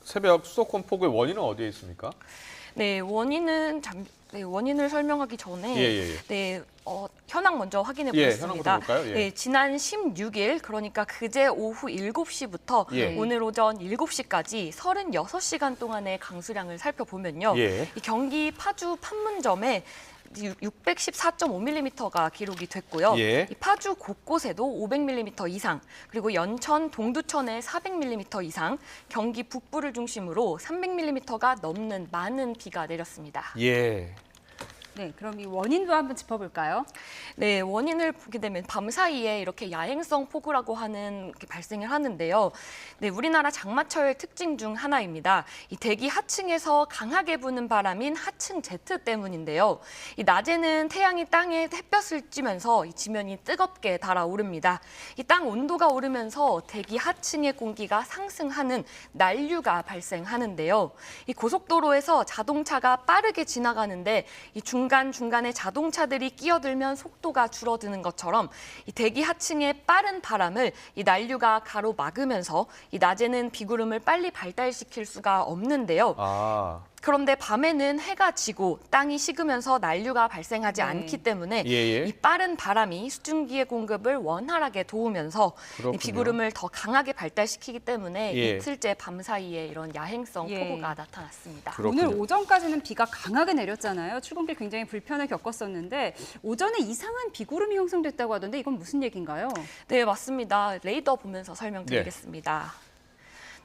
새벽 수도권 폭우의 원인은 어디에 있습니까? 네, 원인을 설명하기 전에 네, 현황 먼저 확인해 보겠습니다. 현황부터 볼까요? 네, 지난 16일 그러니까 그제 오후 7시부터 오늘 오전 7시까지 36시간 동안의 강수량을 살펴보면요. 이 경기 파주 판문점에 614.5mm가 기록이 됐고요. 이 파주 곳곳에도 500mm 이상, 그리고 연천, 동두천에 400mm 이상, 경기 북부를 중심으로 300mm가 넘는 많은 비가 내렸습니다. 예. 네, 그럼 이 원인도 한번 짚어볼까요? 네, 원인을 보게 되면 밤사이에 이렇게 야행성 폭우라고 하는 게 발생을 하는데요. 네, 우리나라 장마철 특징 중 하나입니다. 이 대기 하층에서 강하게 부는 바람인 하층 제트 때문인데요. 이 낮에는 태양이 땅에 햇볕을 쬐면서 이 지면이 뜨겁게 달아오릅니다. 이 땅 온도가 오르면서 대기 하층의 공기가 상승하는 난류가 발생하는데요. 이 고속도로에서 자동차가 빠르게 지나가는데 이 중간중간에 자동차들이 끼어들면 속도가 줄어드는 것처럼 이 대기 하층의 빠른 바람을 이 난류가 가로막으면서 이 낮에는 비구름을 빨리 발달시킬 수가 없는데요. 그런데 밤에는 해가 지고 땅이 식으면서 난류가 발생하지 않기 때문에 이 빠른 바람이 수증기의 공급을 원활하게 도우면서 이 비구름을 더 강하게 발달시키기 때문에 이틀째 밤사이에 이런 야행성 폭우가 나타났습니다. 오늘 오전까지는 비가 강하게 내렸잖아요. 출근길 굉장히 불편을 겪었었는데 오전에 이상한 비구름이 형성됐다고 하던데 이건 무슨 얘기인가요? 네, 맞습니다. 레이더 보면서 설명드리겠습니다.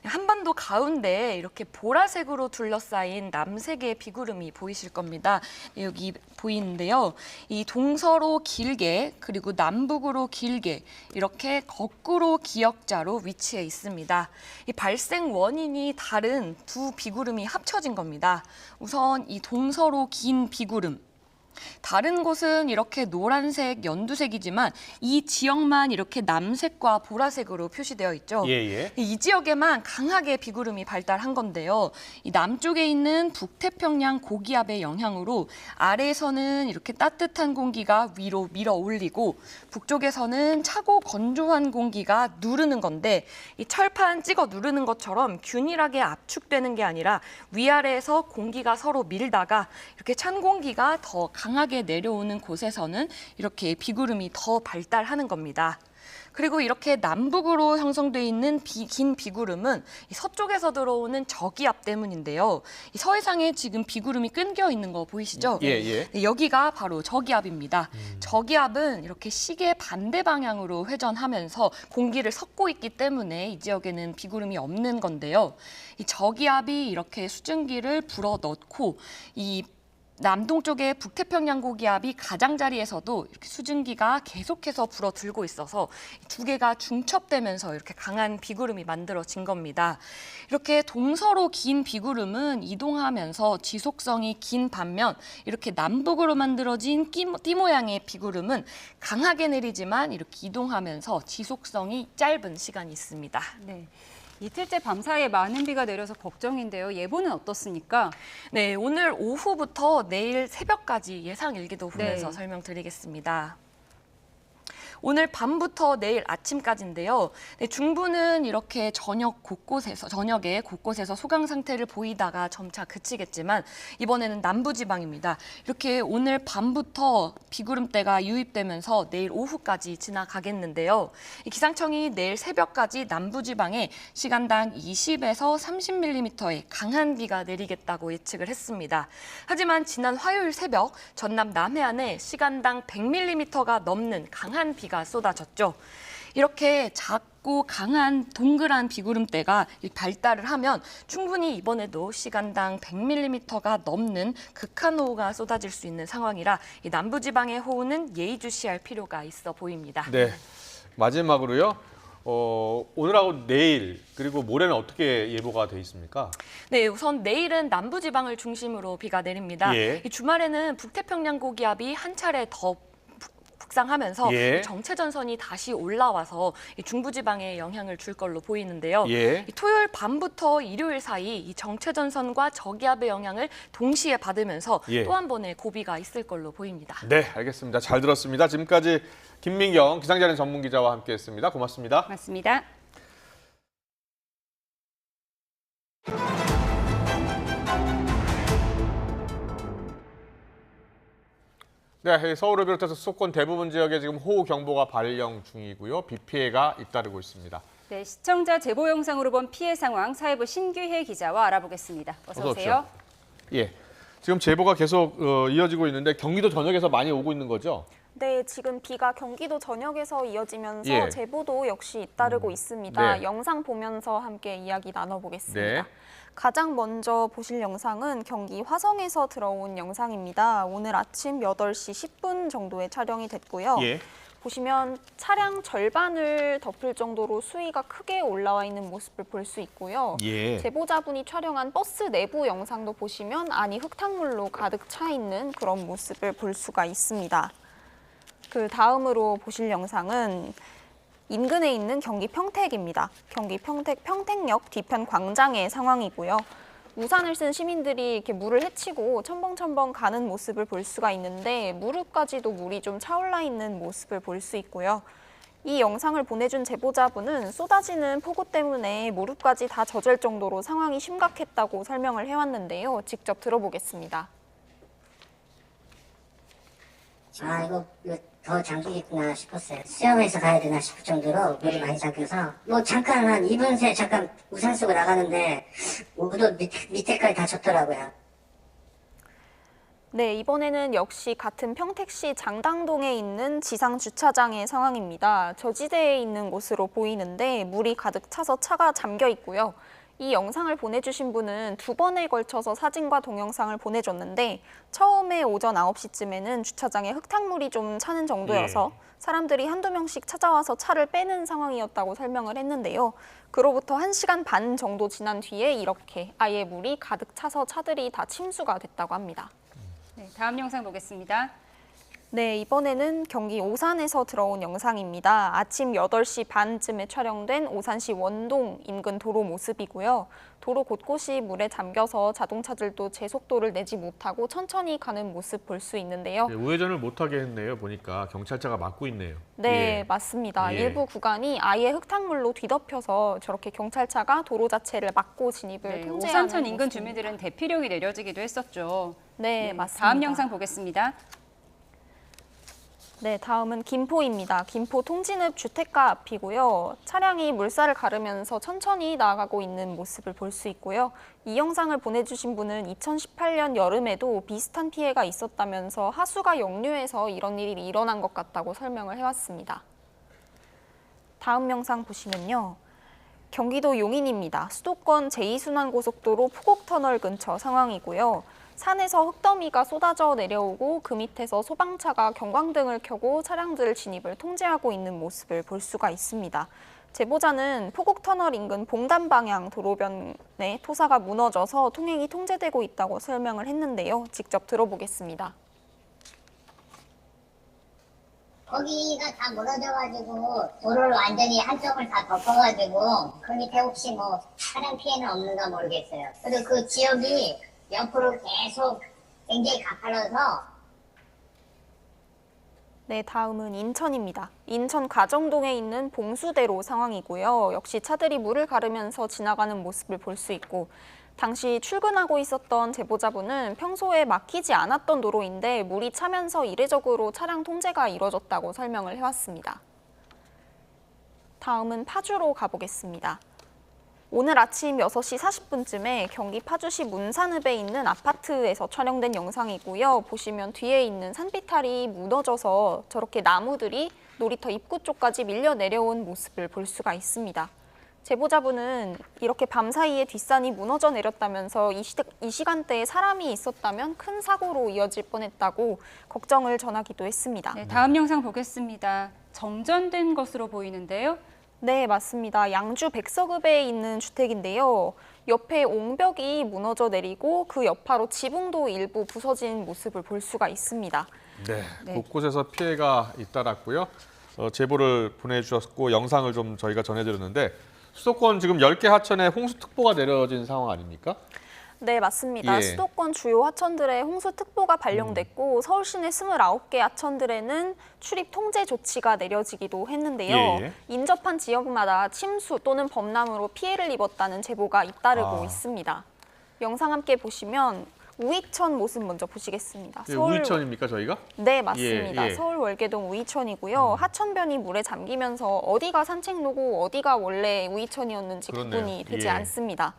한반도 가운데 이렇게 보라색으로 둘러싸인 남색의 비구름이 보이실 겁니다. 여기 보이는데요. 이 동서로 길게 그리고 남북으로 길게 이렇게 거꾸로 기역자로 위치해 있습니다. 이 발생 원인이 다른 두 비구름이 합쳐진 겁니다. 우선 이 동서로 긴 비구름. 다른 곳은 이렇게 노란색, 연두색이지만 이 지역만 이렇게 남색과 보라색으로 표시되어 있죠. 이 지역에만 강하게 비구름이 발달한 건데요. 이 남쪽에 있는 북태평양 고기압의 영향으로 아래에서는 이렇게 따뜻한 공기가 위로 밀어 올리고 북쪽에서는 차고 건조한 공기가 누르는 건데 이 철판 찍어 누르는 것처럼 균일하게 압축되는 게 아니라 위아래에서 공기가 서로 밀다가 이렇게 찬 공기가 더 강하게 내려오는 곳에서는 이렇게 비구름이 더 발달하는 겁니다. 그리고 이렇게 남북으로 형성돼 있는 긴 비구름은 서쪽에서 들어오는 저기압 때문인데요. 이 서해상에 지금 비구름이 끊겨 있는 거 보이시죠? 네, 여기가 바로 저기압입니다. 저기압은 이렇게 시계 반대 방향으로 회전하면서 공기를 섞고 있기 때문에 이 지역에는 비구름이 없는 건데요. 이 저기압이 이렇게 수증기를 불어넣고 이 남동쪽의 북태평양 고기압이 가장자리에서도 이렇게 수증기가 계속해서 불어들고 있어서 두 개가 중첩되면서 이렇게 강한 비구름이 만들어진 겁니다. 이렇게 동서로 긴 비구름은 이동하면서 지속성이 긴 반면 이렇게 남북으로 만들어진 띠 모양의 비구름은 강하게 내리지만 이렇게 이동하면서 지속성이 짧은 시간이 있습니다. 네. 이틀째 밤사이에 많은 비가 내려서 걱정인데요. 예보는 어떻습니까? 네, 오늘 오후부터 내일 새벽까지 예상 일기도 보면서 설명드리겠습니다. 오늘 밤부터 내일 아침까지인데요. 네, 중부는 이렇게 저녁에 곳곳에서 소강 상태를 보이다가 점차 그치겠지만 이번에는 남부지방입니다. 이렇게 오늘 밤부터 비구름대가 유입되면서 내일 오후까지 지나가겠는데요. 기상청이 내일 새벽까지 남부지방에 시간당 20에서 30mm의 강한 비가 내리겠다고 예측을 했습니다. 하지만 지난 화요일 새벽 전남 남해안에 시간당 100mm가 넘는 강한 비가 쏟아졌죠. 이렇게 작고 강한 동그란 비구름대가 발달을 하면 충분히 이번에도 시간당 100mm가 넘는 극한호우가 쏟아질 수 있는 상황이라 이 남부지방의 호우는 예의주시할 필요가 있어 보입니다. 네, 마지막으로요. 오늘하고 내일 그리고 모레는 어떻게 예보가 돼 있습니까? 네, 우선 내일은 남부지방을 중심으로 비가 내립니다. 예. 이 주말에는 북태평양 고기압이 한 차례 더 북상하면서 예. 정체전선이 다시 올라와서 이 중부지방에 영향을 줄 걸로 보이는데요. 예. 이 토요일 밤부터 일요일 사이 이 정체전선과 저기압의 영향을 동시에 받으면서 예. 또 한 번의 고비가 있을 걸로 보입니다. 네, 알겠습니다. 잘 들었습니다. 지금까지 김민경 기상자료 전문기자와 함께했습니다. 고맙습니다. 맞습니다. 네, 서울을 비롯해서 수도권 대부분 지역에 지금 호우 경보가 발령 중이고요. 비 피해가 잇따르고 있습니다. 네, 시청자 제보 영상으로 본 피해 상황 사회부 신규혜 기자와 알아보겠습니다. 어서 오세요. 예, 지금 제보가 계속 이어지고 있는데 경기도 전역에서 많이 오고 있는 거죠? 네, 지금 비가 경기도 전역에서 이어지면서 예. 제보도 역시 잇따르고 있습니다. 네. 영상 보면서 함께 이야기 나눠보겠습니다. 네. 가장 먼저 보실 영상은 경기 화성에서 들어온 영상입니다. 오늘 아침 8시 10분 정도에 촬영이 됐고요. 예. 보시면 차량 절반을 덮을 정도로 수위가 크게 올라와 있는 모습을 볼 수 있고요. 예. 제보자분이 촬영한 버스 내부 영상도 보시면 안이 흑탕물로 가득 차 있는 그런 모습을 볼 수가 있습니다. 그 다음으로 보실 영상은 인근에 있는 경기 평택입니다. 경기 평택 평택역 뒤편 광장의 상황이고요. 우산을 쓴 시민들이 이렇게 물을 헤치고 첨벙첨벙 가는 모습을 볼 수가 있는데 무릎까지도 물이 좀 차올라 있는 모습을 볼 수 있고요. 이 영상을 보내준 제보자분은 쏟아지는 폭우 때문에 무릎까지 다 젖을 정도로 상황이 심각했다고 설명을 해왔는데요. 직접 들어보겠습니다. 아, 이거 더 잠기겠구나 싶었어요. 수영해서 가야 되나 싶을 정도로 물이 많이 잠겨서 뭐 잠깐 한 2분 새 잠깐 우산 쓰고 나가는데 우도 밑에까지 다 젖더라고요. 네, 이번에는 역시 같은 평택시 장당동에 있는 지상 주차장의 상황입니다. 저지대에 있는 곳으로 보이는데 물이 가득 차서 차가 잠겨 있고요. 이 영상을 보내주신 분은 2번에 걸쳐서 사진과 동영상을 보내줬는데 처음에 오전 9시쯤에는 주차장에 흙탕물이 좀 차는 정도여서 사람들이 한두 명씩 찾아와서 차를 빼는 상황이었다고 설명을 했는데요. 그로부터 1시간 반 정도 지난 뒤에 이렇게 아예 물이 가득 차서 차들이 다 침수가 됐다고 합니다. 네, 다음 영상 보겠습니다. 네, 이번에는 경기 오산에서 들어온 영상입니다. 아침 8시 반쯤에 촬영된 오산시 원동 인근 도로 모습이고요. 도로 곳곳이 물에 잠겨서 자동차들도 제 속도를 내지 못하고 천천히 가는 모습 볼 수 있는데요. 네, 우회전을 못하게 했네요. 보니까 경찰차가 막고 있네요. 네, 예. 맞습니다. 예. 일부 구간이 아예 흙탕물로 뒤덮여서 저렇게 경찰차가 도로 자체를 막고 진입을 네, 통제하는 오산천 인근 모습입니다. 주민들은 대피령이 내려지기도 했었죠. 네, 맞습니다. 다음 영상 보겠습니다. 네, 다음은 김포입니다. 김포 통진읍 주택가 앞이고요. 차량이 물살을 가르면서 천천히 나아가고 있는 모습을 볼 수 있고요. 이 영상을 보내주신 분은 2018년 여름에도 비슷한 피해가 있었다면서 하수가 역류해서 이런 일이 일어난 것 같다고 설명을 해왔습니다. 다음 영상 보시면요. 경기도 용인입니다. 수도권 제2순환고속도로 포곡터널 근처 상황이고요. 산에서 흙더미가 쏟아져 내려오고 그 밑에서 소방차가 경광등을 켜고 차량들 진입을 통제하고 있는 모습을 볼 수가 있습니다. 제보자는 포곡터널 인근 봉담 방향 도로변에 토사가 무너져서 통행이 통제되고 있다고 설명을 했는데요. 직접 들어보겠습니다. 거기가 다 무너져가지고 도로를 완전히 한쪽을 다 덮어가지고 그 밑에 혹시 뭐 차량 피해는 없는가 모르겠어요. 그래도 그 지역이 옆으로 계속 굉장히 가팔라서 네, 다음은 인천입니다. 인천 가정동에 있는 봉수대로 상황이고요. 역시 차들이 물을 가르면서 지나가는 모습을 볼 수 있고 당시 출근하고 있었던 제보자분은 평소에 막히지 않았던 도로인데 물이 차면서 이례적으로 차량 통제가 이뤄졌다고 설명을 해왔습니다. 다음은 파주로 가보겠습니다. 오늘 아침 6시 40분쯤에 경기 파주시 문산읍에 있는 아파트에서 촬영된 영상이고요. 보시면 뒤에 있는 산비탈이 무너져서 저렇게 나무들이 놀이터 입구 쪽까지 밀려 내려온 모습을 볼 수가 있습니다. 제보자분은 이렇게 밤사이에 뒷산이 무너져 내렸다면서 이 시간대에 사람이 있었다면 큰 사고로 이어질 뻔했다고 걱정을 전하기도 했습니다. 네, 다음 영상 보겠습니다. 정전된 것으로 보이는데요. 네, 맞습니다. 양주 백석읍에 있는 주택인데요. 옆에 옹벽이 무너져 내리고 그 여파로 지붕도 일부 부서진 모습을 볼 수가 있습니다. 네, 곳곳에서 피해가 잇따랐고요. 제보를 보내주셨고 영상을 좀 저희가 전해드렸는데 수도권 지금 10개 하천에 홍수특보가 내려진 상황 아닙니까? 네, 맞습니다. 예. 수도권 주요 하천들에 홍수특보가 발령됐고 서울 시내 29개 하천들에는 출입 통제 조치가 내려지기도 했는데요. 예. 인접한 지역마다 침수 또는 범람으로 피해를 입었다는 제보가 잇따르고 있습니다. 영상 함께 보시면 우이천 모습 먼저 보시겠습니다. 예, 우이천입니까 저희가? 네, 맞습니다. 예. 서울 월계동 우이천이고요. 하천변이 물에 잠기면서 어디가 산책로고 어디가 원래 우이천이었는지 그렇네요. 구분이 되지 예. 않습니다.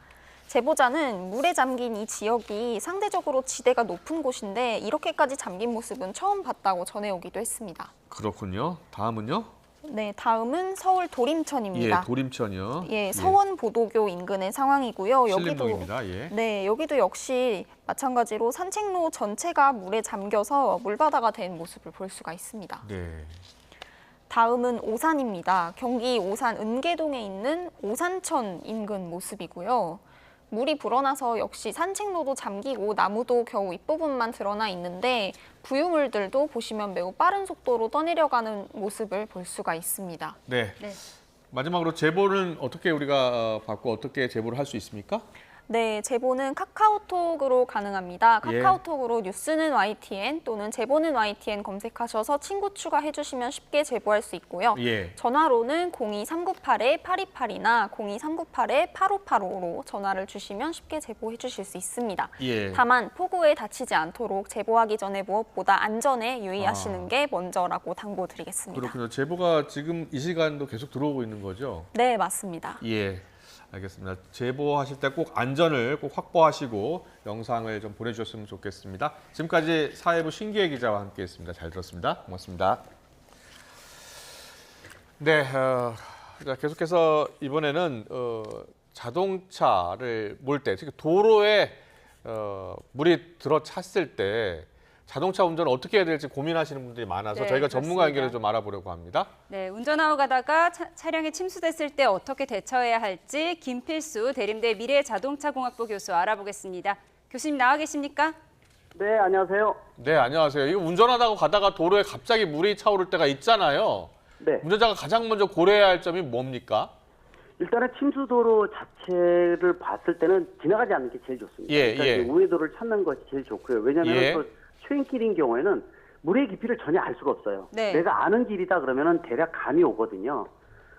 제보자는 물에 잠긴 이 지역이 상대적으로 지대가 높은 곳인데 이렇게까지 잠긴 모습은 처음 봤다고 전해오기도 했습니다. 그렇군요. 다음은요? 네, 다음은 서울 도림천입니다. 예, 도림천이요. 예, 서원보도교 인근의 상황이고요. 신림동입니다. 예. 네, 여기도 역시 마찬가지로 산책로 전체가 물에 잠겨서 물바다가 된 모습을 볼 수가 있습니다. 네. 다음은 오산입니다. 경기 오산 은계동에 있는 오산천 인근 모습이고요. 물이 불어나서 역시 산책로도 잠기고 나무도 겨우 윗부분만 드러나 있는데 부유물들도 보시면 매우 빠른 속도로 떠내려가는 모습을 볼 수가 있습니다. 네. 마지막으로 제보는 어떻게 우리가 받고 어떻게 제보를 할 수 있습니까? 네, 제보는 카카오톡으로 가능합니다. 카카오톡으로 뉴스는 YTN 또는 제보는 YTN 검색하셔서 친구 추가해 주시면 쉽게 제보할 수 있고요. 예. 전화로는 02398-8282나 02398-8585로 전화를 주시면 쉽게 제보해 주실 수 있습니다. 예. 다만 폭우에 다치지 않도록 제보하기 전에 무엇보다 안전에 유의하시는 게 먼저라고 당부드리겠습니다. 그렇군요. 제보가 지금 이 시간도 계속 들어오고 있는 거죠? 네, 맞습니다. 예. 알겠습니다. 제보하실 때 꼭 안전을 꼭 확보하시고 영상을 좀 보내주셨으면 좋겠습니다. 지금까지 사회부 신기혜 기자와 함께했습니다. 잘 들었습니다. 고맙습니다. 네, 자, 계속해서 이번에는 자동차를 몰 때, 특히 도로에 물이 들어찼을 때 자동차 운전을 어떻게 해야 될지 고민하시는 분들이 많아서 네, 저희가 전문가 그렇습니다. 연결을 좀 알아보려고 합니다. 네, 운전하고 가다가 차량이 침수됐을 때 어떻게 대처해야 할지 김필수 대림대 미래자동차공학부 교수 알아보겠습니다. 교수님 나와 계십니까? 네, 안녕하세요. 네, 안녕하세요. 이거 운전하다가 가다가 도로에 갑자기 물이 차오를 때가 있잖아요. 네. 운전자가 가장 먼저 고려해야 할 점이 뭡니까? 일단은 침수도로 자체를 봤을 때는 지나가지 않는 게 제일 좋습니다. 예, 그러니까 예. 우회도를 찾는 것이 제일 좋고요. 왜냐하면 예. 또 초행길인 경우에는 물의 깊이를 전혀 알 수가 없어요. 네. 내가 아는 길이다 그러면은 대략 감이 오거든요.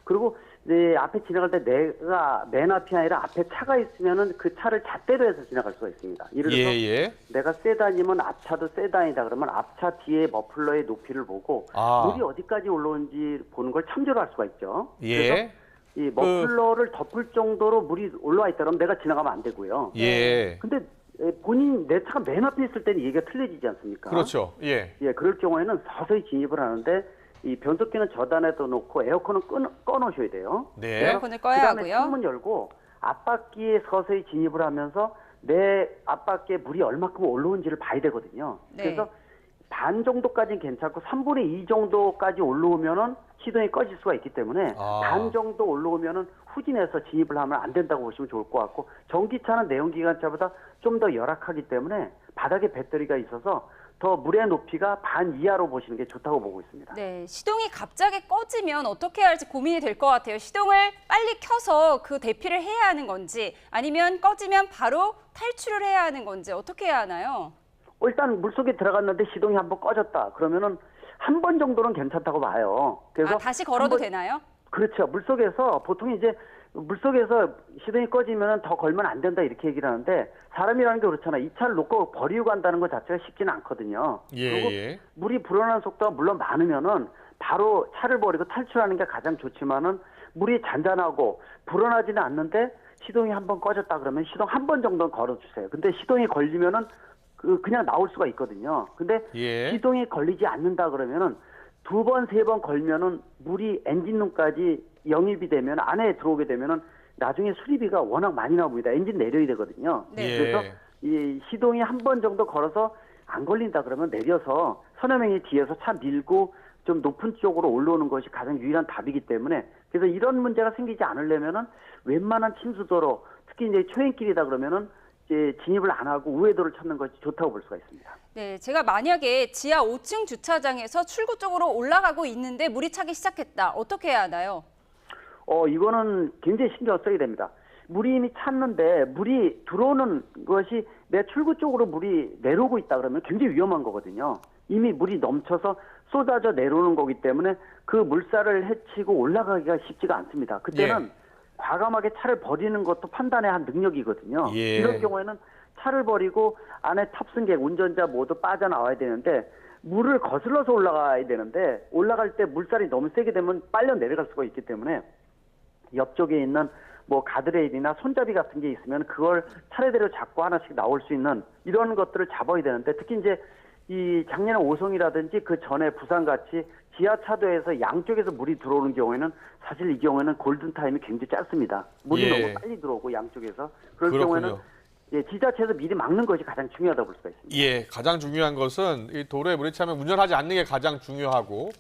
그리고 내 앞에 지나갈 때 내가 맨 앞이 아니라 앞에 차가 있으면은 그 차를 잣대로 해서 지나갈 수가 있습니다. 예를 들어서 예. 내가 세단이면 앞차도 세단이다 그러면 앞차 뒤에 머플러의 높이를 보고 물이 어디까지 올라오는지 보는 걸 참조를 할 수가 있죠. 예. 그래서 이 머플러를 덮을 정도로 물이 올라와 있다 그러면 내가 지나가면 안 되고요. 예. 근데 본인 내 차가 맨 앞에 있을 때는 얘기가 틀려지지 않습니까? 그렇죠. 예. 예, 그럴 경우에는 서서히 진입을 하는데 이 변속기는 저단에도 놓고 에어컨은 꺼놓으셔야 돼요. 네. 에어컨을 꺼야 그다음에 하고요. 창문 열고 앞바퀴에 서서히 진입을 하면서 내 앞바퀴에 물이 얼마큼 올라온지를 봐야 되거든요. 네. 그래서 반 정도까지는 괜찮고 3분의 2 정도까지 올라오면은 시동이 꺼질 수가 있기 때문에 반 정도 올라오면은 후진해서 진입을 하면 안 된다고 보시면 좋을 것 같고 전기차는 내연기관차보다 좀 더 열악하기 때문에 바닥에 배터리가 있어서 더 물의 높이가 반 이하로 보시는 게 좋다고 보고 있습니다. 네, 시동이 갑자기 꺼지면 어떻게 해야 할지 고민이 될 것 같아요. 시동을 빨리 켜서 그 대피를 해야 하는 건지 아니면 꺼지면 바로 탈출을 해야 하는 건지 어떻게 해야 하나요? 일단 물속에 들어갔는데 시동이 한번 꺼졌다. 그러면은 한 번 정도는 괜찮다고 봐요. 그래서 다시 걸어도 되나요? 그렇죠. 물속에서 보통 이제 물속에서 시동이 꺼지면 더 걸면 안 된다 이렇게 얘기를 하는데 사람이라는 게 그렇잖아. 이 차를 놓고 버리고 간다는 것 자체가 쉽지는 않거든요. 그리고 물이 불어나는 속도가 물론 많으면은 바로 차를 버리고 탈출하는 게 가장 좋지만은 물이 잔잔하고 불어나지는 않는데 시동이 한번 꺼졌다 그러면 시동 한 번 정도는 걸어주세요. 근데 시동이 걸리면은 그냥 나올 수가 있거든요. 근데 시동이 걸리지 않는다 그러면은 2번, 3번 걸면은 물이 엔진룸까지 영입이 되면 안에 들어오게 되면은 나중에 수리비가 워낙 많이 나옵니다. 엔진 내려야 되거든요. 그래서 이 시동이 한 번 정도 걸어서 안 걸린다 그러면 내려서 서너 명이 뒤에서 차 밀고 좀 높은 쪽으로 올라오는 것이 가장 유일한 답이기 때문에 그래서 이런 문제가 생기지 않으려면은 웬만한 침수도로 특히 이제 초행길이다 그러면은 이제 진입을 안 하고 우회도를 찾는 것이 좋다고 볼 수가 있습니다. 네, 제가 만약에 지하 5층 주차장에서 출구 쪽으로 올라가고 있는데 물이 차기 시작했다. 어떻게 해야 하나요? 이거는 굉장히 신경 써야 됩니다. 물이 이미 찼는데 물이 들어오는 것이 내 출구 쪽으로 물이 내려오고 있다 그러면 굉장히 위험한 거거든요. 이미 물이 넘쳐서 쏟아져 내려오는 거기 때문에 그 물살을 헤치고 올라가기가 쉽지가 않습니다. 그때는 과감하게 차를 버리는 것도 판단해야 한 능력이거든요. 이런 경우에는 차를 버리고 안에 탑승객, 운전자 모두 빠져나와야 되는데 물을 거슬러서 올라가야 되는데 올라갈 때 물살이 너무 세게 되면 빨려 내려갈 수가 있기 때문에 옆쪽에 있는 뭐 가드레일이나 손잡이 같은 게 있으면 그걸 차례대로 잡고 하나씩 나올 수 있는 이런 것들을 잡아야 되는데 특히 이제 이 작년에 오송이라든지 그 전에 부산같이 지하차도에서 양쪽에서 물이 들어오는 경우에는 사실 이 경우에는 골든타임이 굉장히 짧습니다. 물이 너무 빨리 들어오고 양쪽에서 그럴 경우에는 지자체에서 미리 막는 것이 가장 중요하다고 볼 수가 있습니다. 가장 중요한 것은 이 도로에 물이 차면 운전하지 않는 게 가장 중요하고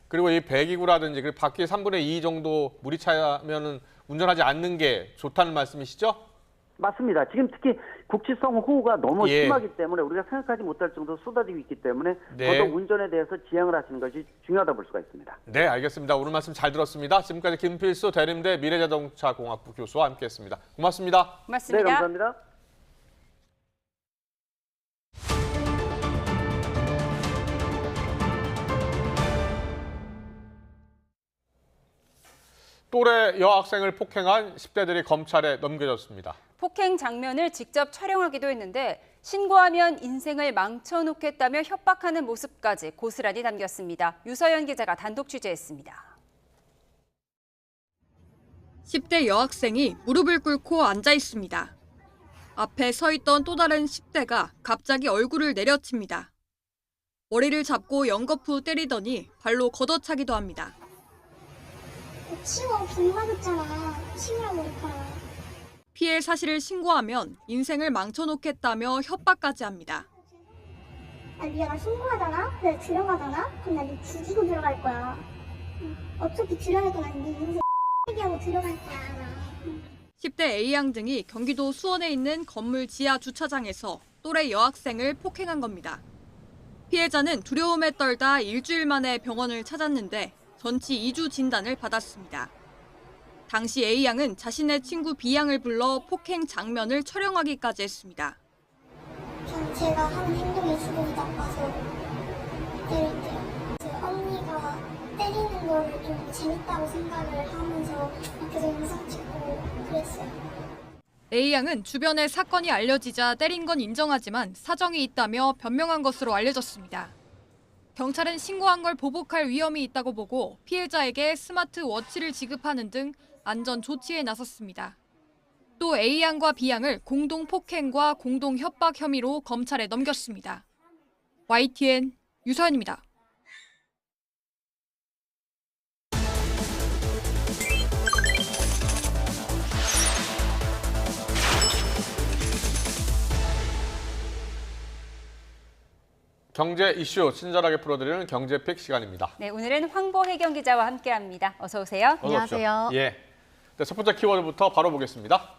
그리고 이 배기구라든지 그리고 바퀴 3분의 2 정도 물이 차면은 운전하지 않는 게 좋다는 말씀이시죠? 맞습니다. 지금 특히 국지성 호우가 너무 심하기 때문에 우리가 생각하지 못할 정도로 쏟아지고 있기 때문에 더더욱 운전에 대해서 지양을 하시는 것이 중요하다고 볼 수가 있습니다. 네, 알겠습니다. 오늘 말씀 잘 들었습니다. 지금까지 김필수 대림대 미래자동차공학부 교수와 함께했습니다. 고맙습니다. 고맙습니다. 네, 감사합니다. 또래 여학생을 폭행한 10대들이 검찰에 넘겨졌습니다. 폭행 장면을 직접 촬영하기도 했는데 신고하면 인생을 망쳐놓겠다며 협박하는 모습까지 고스란히 담겼습니다. 유서연 기자가 단독 취재했습니다. 10대 여학생이 무릎을 꿇고 앉아 있습니다. 앞에 서 있던 또 다른 10대가 갑자기 얼굴을 내려칩니다. 머리를 잡고 연거푸 때리더니 발로 걷어차기도 합니다. 치워, 빗 맞았잖아. 치우라고 그랬잖아. 피해 사실을 신고하면 인생을 망쳐놓겠다며 협박까지 합니다. 네가 나 신고하잖아? 그래 들어가잖아? 그럼 나 너 죽이고 들어갈 거야. 어차피 들어갈 건 아닌데 인생 X하고 들어갈 거야. 10대 A양 등이 경기도 수원에 있는 건물 지하 주차장에서 또래 여학생을 폭행한 겁니다. 피해자는 두려움에 떨다 일주일 만에 병원을 찾았는데 전치 2주 진단을 받았습니다. 당시 A양은 자신의 친구 B양을 불러 폭행 장면을 촬영하기까지 했습니다. 그냥 제가 하는 행동이 기분이 나빠서 때렸대요. 언니가 때리는 거를 좀 재밌다고 생각을 하면서 계속 영상 찍고 그랬어요. A양은 주변에 사건이 알려지자 때린 건 인정하지만 사정이 있다며 변명한 것으로 알려졌습니다. 경찰은 신고한 걸 보복할 위험이 있다고 보고 피해자에게 스마트워치를 지급하는 등 안전 조치에 나섰습니다. 또 A양과 B양을 공동 폭행과 공동 협박 혐의로 검찰에 넘겼습니다. YTN 유서연입니다. 경제 이슈 친절하게 풀어드리는 경제픽 시간입니다. 네, 오늘은 황보혜경 기자와 함께합니다. 어서 오세요. 안녕하세요. 네, 첫 번째 키워드부터 바로 보겠습니다.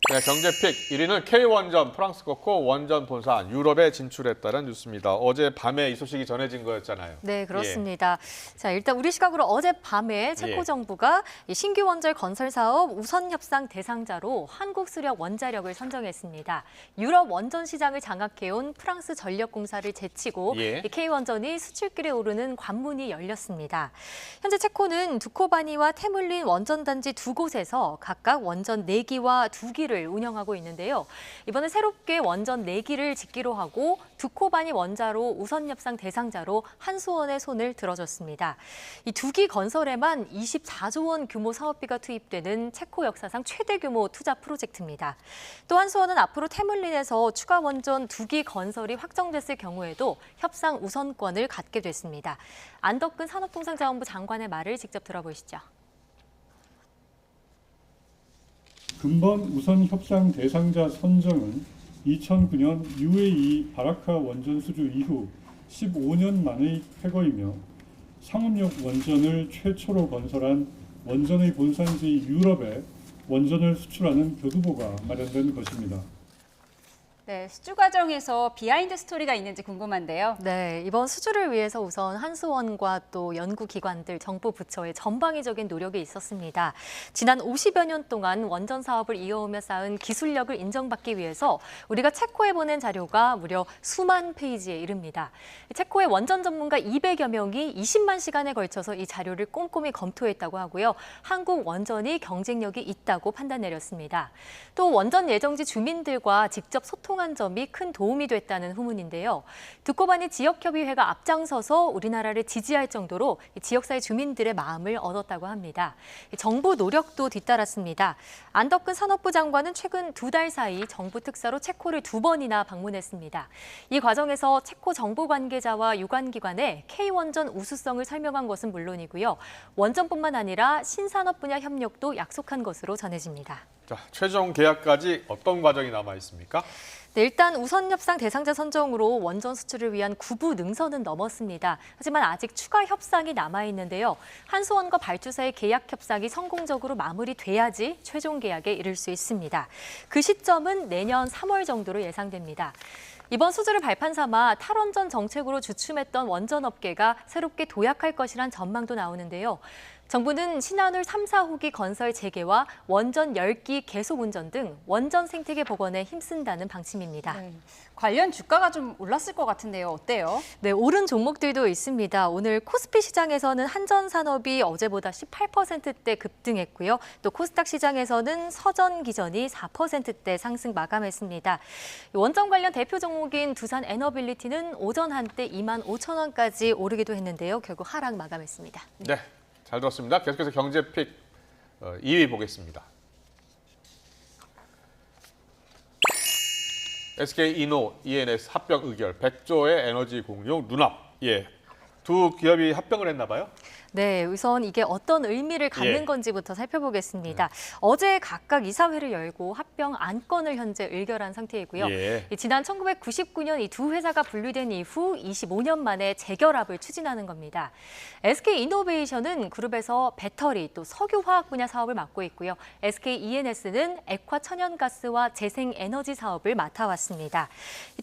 네, 경제픽 1위는 K원전, 프랑스 코코 원전 본사 유럽에 진출했다는 뉴스입니다. 어제 밤에 이 소식이 전해진 거였잖아요. 네, 그렇습니다. 자, 일단 우리 시각으로 어젯밤에 체코 정부가 이 신규 원전 건설 사업 우선 협상 대상자로 한국수력 원자력을 선정했습니다. 유럽 원전 시장을 장악해온 프랑스 전력공사를 제치고 이 K원전이 수출길에 오르는 관문이 열렸습니다. 현재 체코는 두코바니와 테물린 원전단지 두 곳에서 각각 원전 4기와 2기를 운영하고 있는데요. 이번에 새롭게 원전 4기를 짓기로 하고 두코바니 원자로 우선 협상 대상자로 한수원의 손을 들어줬습니다. 이 2기 건설에만 24조 원 규모 사업비가 투입되는 체코 역사상 최대 규모 투자 프로젝트입니다. 또 한수원은 앞으로 테물린에서 추가 원전 2기 건설이 확정됐을 경우에도 협상 우선권을 갖게 됐습니다. 안덕근 산업통상자원부 장관의 말을 직접 들어보시죠. 금번 우선 협상 대상자 선정은 2009년 UAE 바라카 원전 수주 이후 15년 만의 쾌거이며 상업용 원전을 최초로 건설한 원전의 본산지 유럽에 원전을 수출하는 교두보가 마련된 것입니다. 네, 수주 과정에서 비하인드 스토리가 있는지 궁금한데요. 네, 이번 수주를 위해서 우선 한수원과 또 연구기관들, 정부 부처의 전방위적인 노력이 있었습니다. 지난 50여 년 동안 원전 사업을 이어오며 쌓은 기술력을 인정받기 위해서 우리가 체코에 보낸 자료가 무려 수만 페이지에 이릅니다. 체코의 원전 전문가 200여 명이 20만 시간에 걸쳐서 이 자료를 꼼꼼히 검토했다고 하고요. 한국 원전이 경쟁력이 있다고 판단 내렸습니다. 또 원전 예정지 주민들과 직접 소통한 점이 큰 도움이 됐다는 후문인데요. 두코바니 지역협의회가 앞장서서 우리나라를 지지할 정도로 지역사회 주민들의 마음을 얻었다고 합니다. 정부 노력도 뒤따랐습니다. 안덕근 산업부 장관은 최근 2달 사이 정부 특사로 체코를 2번이나 방문했습니다. 이 과정에서 체코 정부 관계자와 유관기관에 K원전 우수성을 설명한 것은 물론이고요. 원전뿐만 아니라 신산업 분야 협력도 약속한 것으로 전해집니다. 자, 최종 계약까지 어떤 과정이 남아 있습니까? 네, 일단 우선 협상 대상자 선정으로 원전 수출을 위한 구부 능선은 넘었습니다. 하지만 아직 추가 협상이 남아 있는데요. 한수원과 발주사의 계약 협상이 성공적으로 마무리돼야지 최종 계약에 이를 수 있습니다. 그 시점은 내년 3월 정도로 예상됩니다. 이번 수주를 발판 삼아 탈원전 정책으로 주춤했던 원전업계가 새롭게 도약할 것이란 전망도 나오는데요. 정부는 신한울 3, 4호기 건설 재개와 원전 10기 계속 운전 등 원전 생태계 복원에 힘쓴다는 방침입니다. 관련 주가가 좀 올랐을 것 같은데요. 어때요? 네, 오른 종목들도 있습니다. 오늘 코스피 시장에서는 한전산업이 어제보다 18%대 급등했고요. 또 코스닥 시장에서는 서전기전이 4%대 상승 마감했습니다. 원전 관련 대표 종목인 두산 에너빌리티는 오전 한때 25,000원까지 오르기도 했는데요. 결국 하락 마감했습니다. 네. 잘 들었습니다. 계속해서 경제픽 2위 보겠습니다. SK이노, ENS 합병 의결, 100조의 에너지 공용 눈앞. 두 기업이 합병을 했나 봐요? 네, 우선 이게 어떤 의미를 갖는 건지부터 살펴보겠습니다. 어제 각각 이사회를 열고 합병 안건을 현재 의결한 상태이고요. 지난 1999년 이 두 회사가 분리된 이후 25년 만에 재결합을 추진하는 겁니다. SK이노베이션은 그룹에서 배터리 또 석유화학 분야 사업을 맡고 있고요. SKENS는 액화 천연가스와 재생에너지 사업을 맡아왔습니다.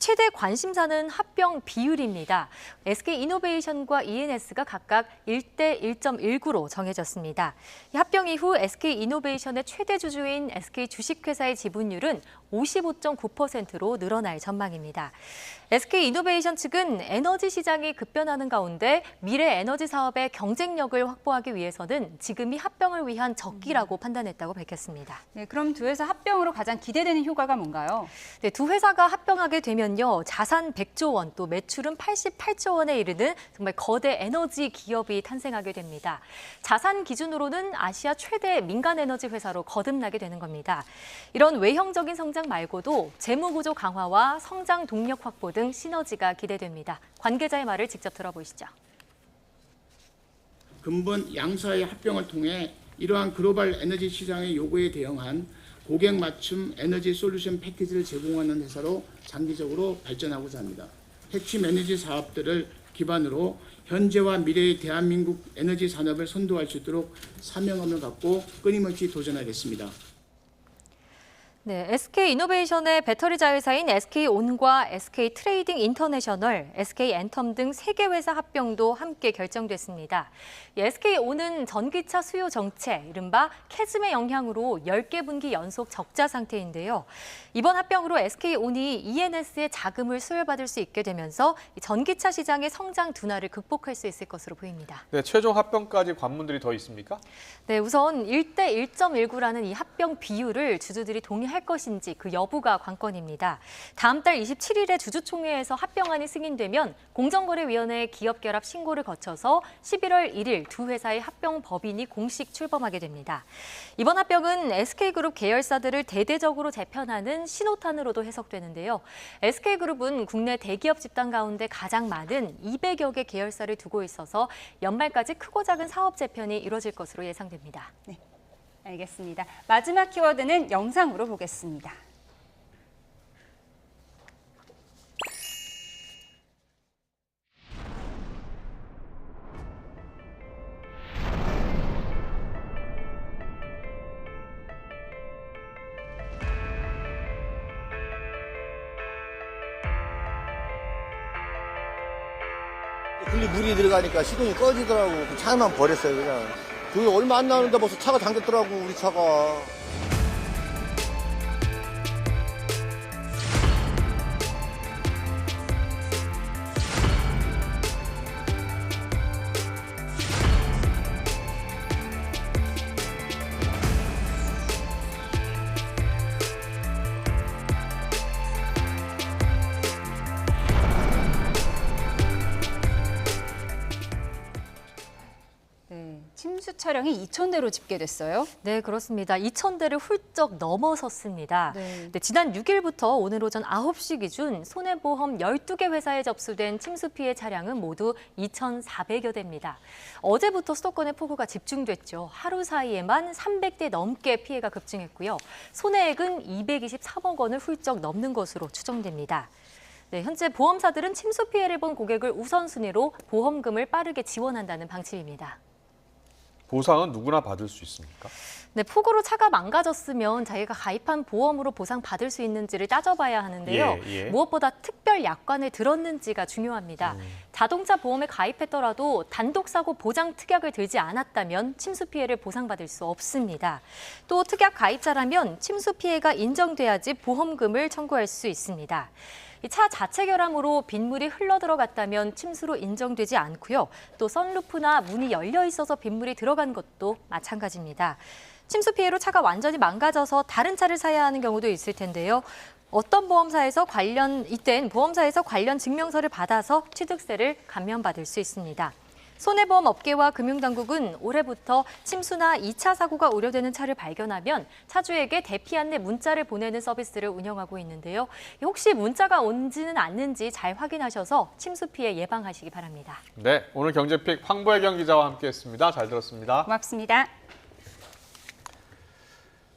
최대 관심사는 합병 비율입니다. SK이노베이션과 ENS가 각각 1대 1.19로 정해졌습니다. 합병 이후 SK이노베이션의 최대 주주인 SK 주식회사의 지분율은 55.9%로 늘어날 전망입니다. SK이노베이션 측은 에너지 시장이 급변하는 가운데 미래 에너지 사업의 경쟁력을 확보하기 위해서는 지금이 합병을 위한 적기라고 판단했다고 밝혔습니다. 네, 그럼 두 회사 합병으로 가장 기대되는 효과가 뭔가요? 네, 두 회사가 합병하게 되면요. 자산 100조 원, 또 매출은 88조 원에 이르는 정말 거대 에너지 기업이 탄생하게 됩니다. 자산 기준으로는 아시아 최대 민간 에너지 회사로 거듭나게 되는 겁니다. 이런 외형적인 성장 말고도 재무구조 강화와 성장 동력 확보 등 시너지가 기대됩니다. 관계자의 말을 직접 들어보시죠. 근본 양사의 합병을 통해 이러한 글로벌 에너지 시장의 요구에 대응한 고객 맞춤 에너지 솔루션 패키지를 제공하는 회사로 장기적으로 발전하고자 합니다. 핵심 에너지 사업들을 기반으로 현재와 미래의 대한민국 에너지 산업을 선도할 수 있도록 사명감을 갖고 끊임없이 도전하겠습니다. 네, SK이노베이션의 배터리 자회사인 SK온과 SK트레이딩 인터내셔널, SK엔텀 등 3개 회사 합병도 함께 결정됐습니다. SK온은 전기차 수요 정체, 이른바 캐즘의 영향으로 10개 분기 연속 적자 상태인데요. 이번 합병으로 SK온이 ENS의 자금을 수혈받을 수 있게 되면서 전기차 시장의 성장 둔화를 극복할 수 있을 것으로 보입니다. 네, 최종 합병까지 관문들이 더 있습니까? 네, 우선 1대 1.19라는 이 합병 비율을 주주들이 동의할 것인지 그 여부가 관건입니다. 다음 달 27일에 주주총회에서 합병안이 승인되면 공정거래위원회 기업결합 신고를 거쳐서 11월 1일 두 회사의 합병 법인이 공식 출범하게 됩니다. 이번 합병은 SK그룹 계열사들을 대대적으로 재편하는 신호탄으로도 해석되는데요. SK그룹은 국내 대기업 집단 가운데 가장 많은 200여 개 계열사를 두고 있어서 연말까지 크고 작은 사업 재편이 이뤄질 것으로 예상됩니다. 네, 알겠습니다. 마지막 키워드는 영상으로 보겠습니다. 근데 물이 들어가니까 시동이 꺼지더라고. 차만 버렸어요, 그냥. 그게 얼마 안 나오는데 벌써 차가 잠겼더라고, 우리 차가. 침수 차량이 2,000대로 집계됐어요. 네, 그렇습니다. 2,000대를 훌쩍 넘어섰습니다. 네. 지난 6일부터 오늘 오전 9시 기준 손해보험 12개 회사에 접수된 침수 피해 차량은 모두 2,400여 대입니다. 어제부터 수도권의 폭우가 집중됐죠. 하루 사이에만 300대 넘게 피해가 급증했고요. 손해액은 223억 원을 훌쩍 넘는 것으로 추정됩니다. 네, 현재 보험사들은 침수 피해를 본 고객을 우선순위로 보험금을 빠르게 지원한다는 방침입니다. 보상은 누구나 받을 수 있습니까? 네, 폭우로 차가 망가졌으면 자기가 가입한 보험으로 보상받을 수 있는지를 따져봐야 하는데요. 무엇보다 특별 약관을 들었는지가 중요합니다. 자동차 보험에 가입했더라도 단독사고 보장 특약을 들지 않았다면 침수 피해를 보상받을 수 없습니다. 또 특약 가입자라면 침수 피해가 인정돼야지 보험금을 청구할 수 있습니다. 차 자체 결함으로 빗물이 흘러들어갔다면 침수로 인정되지 않고요. 또 선루프나 문이 열려 있어서 빗물이 들어간 것도 마찬가지입니다. 침수 피해로 차가 완전히 망가져서 다른 차를 사야 하는 경우도 있을 텐데요. 이땐 보험사에서 관련 증명서를 받아서 취득세를 감면받을 수 있습니다. 손해보험 업계와 금융당국은 올해부터 침수나 2차 사고가 우려되는 차를 발견하면 차주에게 대피 안내 문자를 보내는 서비스를 운영하고 있는데요. 혹시 문자가 온지는 않는지 잘 확인하셔서 침수 피해 예방하시기 바랍니다. 네, 오늘 경제픽 황보혜경 기자와 함께했습니다. 잘 들었습니다. 고맙습니다.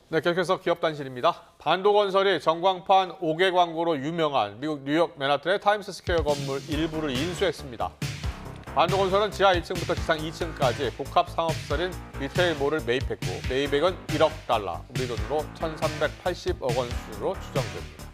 네, 계속해서 기업단신입니다. 반도건설이 전광판 5개 광고로 유명한 미국 뉴욕 맨하튼의 타임스스퀘어 건물 일부를 인수했습니다. 반도건설은 지하 1층부터 지상 2층까지 복합 상업시설인 리테일몰을 매입했고 매입액은 1억 달러, 우리 돈으로 1,380억 원 수준으로 추정됩니다.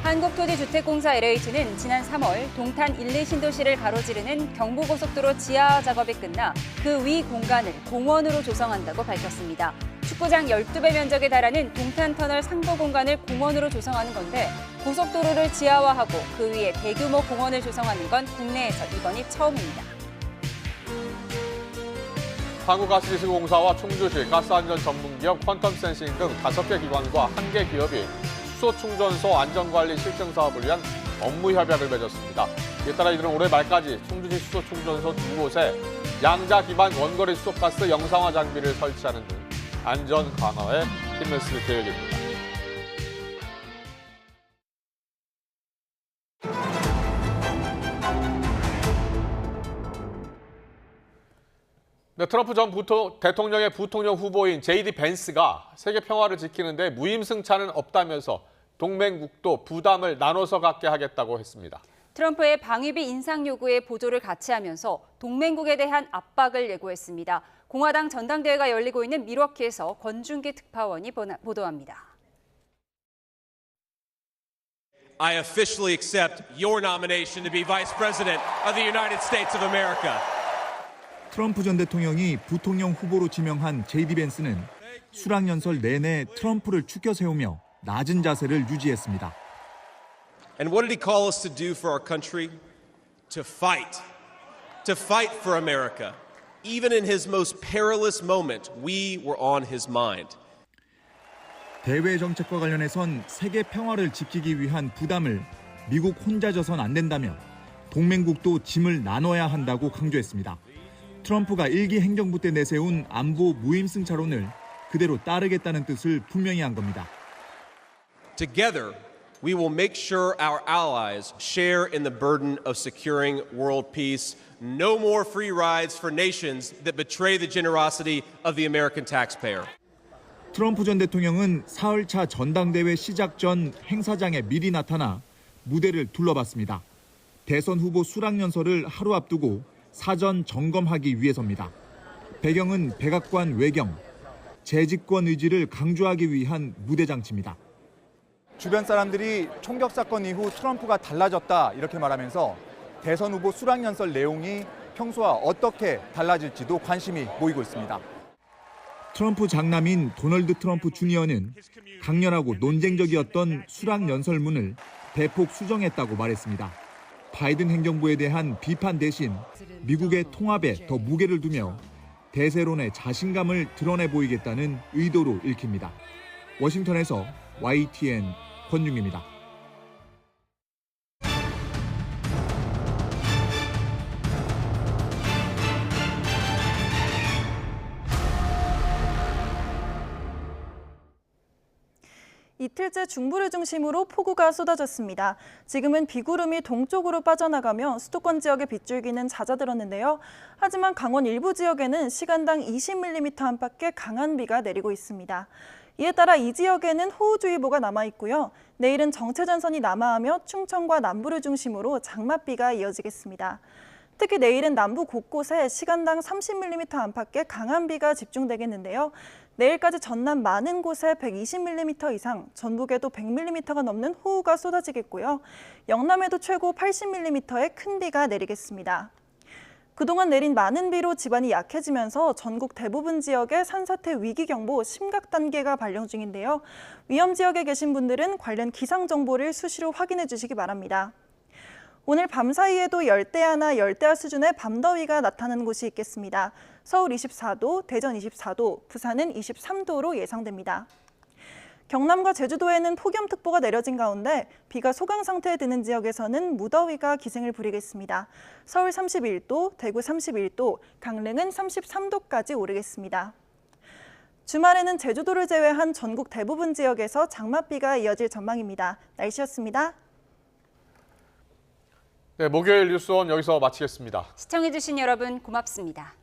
한국토지주택공사 LH는 지난 3월 동탄 1, 2 신도시를 가로지르는 경부고속도로 지하 작업이 끝나 그 위 공간을 공원으로 조성한다고 밝혔습니다. 축구장 12배 면적에 달하는 동탄터널 상부 공간을 공원으로 조성하는 건데 고속도로를 지하화하고 그 위에 대규모 공원을 조성하는 건 국내에서 이번이 처음입니다. 한국가스기술공사와 충주시 가스안전 전문기업 퀀텀센싱 등 5개 기관과 1개 기업이 수소충전소 안전관리 실증 사업을 위한 업무 협약을 맺었습니다. 이에 따라 이들은 올해 말까지 충주시 수소충전소 2곳에 양자 기반 원거리 수소가스 영상화 장비를 설치하는 등 안전 강화에 힘을 쓸 계획입니다. 네, 트럼프 전 대통령의 부통령 후보인 JD 벤스가 세계 평화를 지키는 데 무임승차는 없다면서 동맹국도 부담을 나눠서 갖게 하겠다고 했습니다. 트럼프의 방위비 인상 요구에 보조를 같이 하면서 동맹국에 대한 압박을 예고했습니다. 공화당 전당대회가 열리고 있는 밀워키에서 권준기 특파원이 보도합니다. I officially accept your nomination to be Vice President of the United States of America. 트럼프 전 대통령이 부통령 후보로 지명한 제이디 벤스는 수락연설 내내 트럼프를 추켜 세우며 낮은 자세를 유지했습니다. And what did he call us to do for our country? To fight for America. Even in his most perilous moment, we were on his mind. 대외 정책과 관련해선 세계 평화를 지키기 위한 부담을 미국 혼자 져선 안 된다며 동맹국도 짐을 나눠야 한다고 강조했습니다. 트럼프가 1기 행정부 때 내세운 안보 무임승차론을 그대로 따르겠다는 뜻을 분명히 한 겁니다. Together, we will make sure our allies share in the burden of securing world peace. No more free rides for nations that betray the generosity of the American taxpayer. 트럼프 전 대통령은 사흘차 전당대회 시작 전 행사장에 미리 나타나 무대를 둘러봤습니다. 대선 후보 수락연설을 하루 앞두고 사전 점검하기 위해서입니다. 배경은 백악관 외경, 재집권 의지를 강조하기 위한 무대 장치입니다. 주변 사람들이 총격 사건 이후 트럼프가 달라졌다 이렇게 말하면서 대선 후보 수락연설 내용이 평소와 어떻게 달라질지도 관심이 모이고 있습니다. 트럼프 장남인 도널드 트럼프 주니어는 강렬하고 논쟁적이었던 수락연설문을 대폭 수정했다고 말했습니다. 바이든 행정부에 대한 비판 대신 미국의 통합에 더 무게를 두며 대세론의 자신감을 드러내 보이겠다는 의도로 읽힙니다. 워싱턴에서 YTN 권중기입니다. 이틀째 중부를 중심으로 폭우가 쏟아졌습니다. 지금은 비구름이 동쪽으로 빠져나가며 수도권 지역의 빗줄기는 잦아들었는데요. 하지만 강원 일부 지역에는 시간당 20mm 안팎의 강한 비가 내리고 있습니다. 이에 따라 이 지역에는 호우주의보가 남아있고요. 내일은 정체전선이 남하하며 충청과 남부를 중심으로 장맛비가 이어지겠습니다. 특히 내일은 남부 곳곳에 시간당 30mm 안팎의 강한 비가 집중되겠는데요. 내일까지 전남 많은 곳에 120mm 이상, 전북에도 100mm가 넘는 호우가 쏟아지겠고요. 영남에도 최고 80mm의 큰 비가 내리겠습니다. 그동안 내린 많은 비로 지반이 약해지면서 전국 대부분 지역에 산사태 위기경보 심각 단계가 발령 중인데요. 위험 지역에 계신 분들은 관련 기상 정보를 수시로 확인해 주시기 바랍니다. 오늘 밤사이에도 열대야나 열대야 수준의 밤더위가 나타나는 곳이 있겠습니다. 서울 24도, 대전 24도, 부산은 23도로 예상됩니다. 경남과 제주도에는 폭염특보가 내려진 가운데 비가 소강 상태에 드는 지역에서는 무더위가 기승을 부리겠습니다. 서울 31도, 대구 31도, 강릉은 33도까지 오르겠습니다. 주말에는 제주도를 제외한 전국 대부분 지역에서 장맛비가 이어질 전망입니다. 날씨였습니다. 네, 목요일 뉴스원 여기서 마치겠습니다. 시청해주신 여러분 고맙습니다.